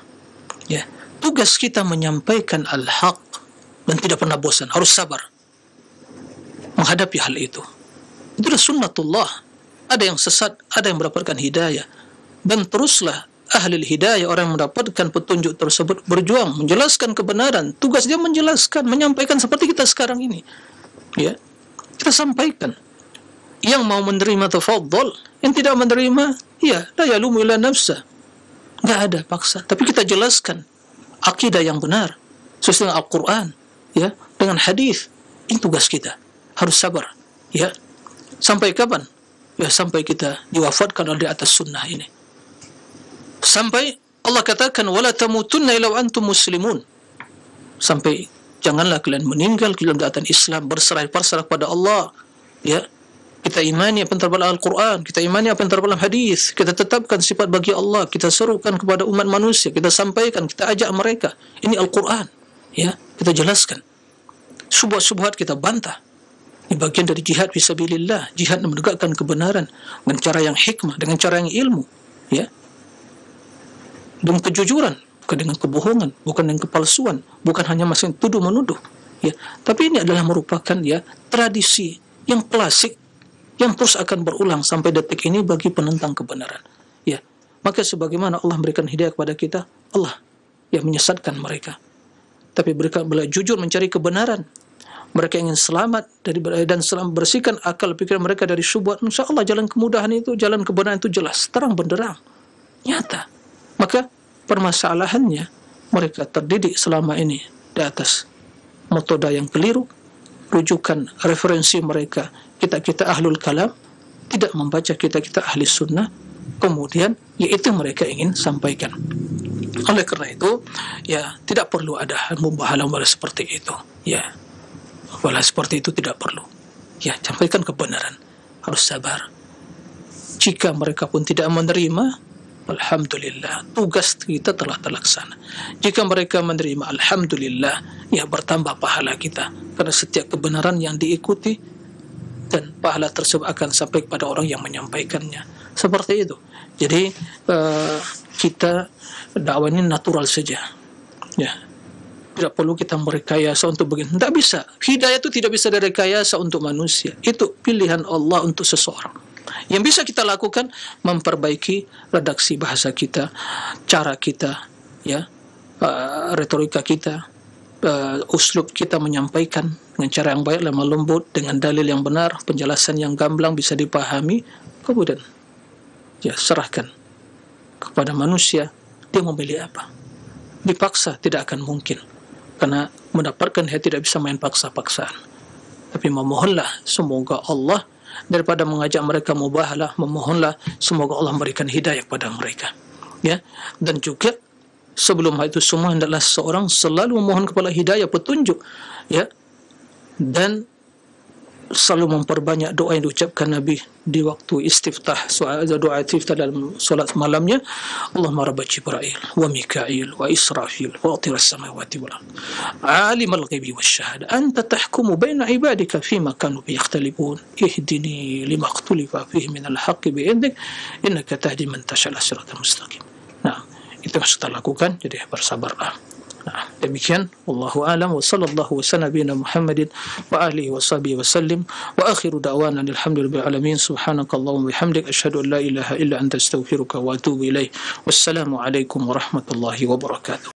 Ya, tugas kita menyampaikan al-haq dan tidak pernah bosan, harus sabar menghadapi hal itu. Itu adalah sunnatullah. Ada yang sesat, ada yang mendapatkan hidayah, dan teruslah ahli hidayah, orang yang mendapatkan petunjuk tersebut, berjuang menjelaskan kebenaran. Tugas dia menjelaskan, menyampaikan seperti kita sekarang ini. Ya, kita sampaikan. Yang mau menerima tafadhal, yang tidak menerima, ya, la yalumu illa nafsa. Enggak ada paksa, tapi kita jelaskan akidah yang benar sesuai dengan Al-Qur'an, ya, dengan hadis. Ini tugas kita. Harus sabar, ya. Sampai kapan? Ya, sampai kita diwafatkan di atas sunnah ini. Sampai Allah katakan wala tamutunna illa wa antum muslimun. Sampai janganlah kalian meninggal dalam keadaan Islam, berserah pasrah pada Allah, ya. Kita imani apa yang terdapat Al-Quran, kita imani apa yang terdapat hadis, kita tetapkan sifat bagi Allah, kita serukan kepada umat manusia, kita sampaikan, kita ajak mereka. Ini Al-Quran, ya, kita jelaskan. Subhat-subhat kita bantah. Ini bagian dari jihad fisabilillah, jihad menegakkan kebenaran dengan cara yang hikmah, dengan cara yang ilmu, ya, dengan kejujuran, bukan dengan kebohongan, bukan dengan kepalsuan, bukan hanya masing tuduh menuduh, ya. Tapi ini adalah merupakan, ya, tradisi yang klasik yang terus akan berulang sampai detik ini bagi penentang kebenaran. Ya, maka sebagaimana Allah memberikan hidayah kepada kita, Allah yang menyesatkan mereka. Tapi mereka bila jujur mencari kebenaran, mereka ingin selamat dan selamat bersihkan akal pikiran mereka dari syubhat. Insya Allah jalan kemudahan itu, jalan kebenaran itu jelas, terang benderang, nyata. Maka permasalahannya mereka terdidik selama ini di atas metode yang keliru, rujukan referensi mereka kita ahlul kalam, tidak membaca kita ahli sunnah, kemudian yaitu mereka ingin sampaikan. Oleh kerana itu, ya tidak perlu ada mubahalah seperti itu. Ya, mubahalah seperti itu tidak perlu. Ya, sampaikan kebenaran, harus sabar. Jika mereka pun tidak menerima, alhamdulillah, tugas kita telah terlaksana. Jika mereka menerima, alhamdulillah, ya bertambah pahala kita. Karena setiap kebenaran yang diikuti dan pahala tersebut akan sampai kepada orang yang menyampaikannya. Seperti itu. Jadi kita dakwah ini natural saja. Ya. Tidak perlu kita merekayasa untuk begini. Tidak bisa. Hidayah itu tidak bisa direkayasa untuk manusia. Itu pilihan Allah untuk seseorang. Yang bisa kita lakukan, memperbaiki redaksi bahasa kita, cara kita, ya, retorika kita, uslub kita menyampaikan dengan cara yang baik, lemah lembut, dengan dalil yang benar, penjelasan yang gamblang bisa dipahami, kemudian ya serahkan kepada manusia, dia memilih apa. Dipaksa tidak akan mungkin, karena mendapatkan dia tidak bisa main paksa-paksaan. Tapi memohonlah semoga Allah, daripada mengajak mereka mubahalah, memohonlah semoga Allah memberikan hidayah kepada mereka. Ya, dan juga sebelum hal itu semua hendaklah seorang selalu memohon kepada hidayah, petunjuk, ya, dan selalu memperbanyak doa yang diucapkan Nabi di waktu istiftah, doa istiftah dalam solat malamnya. Allahumma rabba Jibril wa Mikail wa Israfil fatir as-samawati wal ard alimul ghaibi wasyahada anta tahkumu baina ibadika fima kanu yakhtalifun ihdini lima ikhtalafa fihi min al-haqqi bi'idnik innaka tahdi man tasha' ila siratal mustaqim. Nah, itu yang kita lakukan, jadi bersabarlah. Nah, demikian wallahu a'lam wa sallallahu wa nabiyina Muhammadin wa alihi wa sahbihi wa sallim wa akhiru da'wana alhamdulillahi alamin subhanakallahumma bihamdik asyhadu an la ilaha illa anta astaghfiruka wa atubu ilaik. Wassalamu alaikum warahmatullahi wabarakatuh.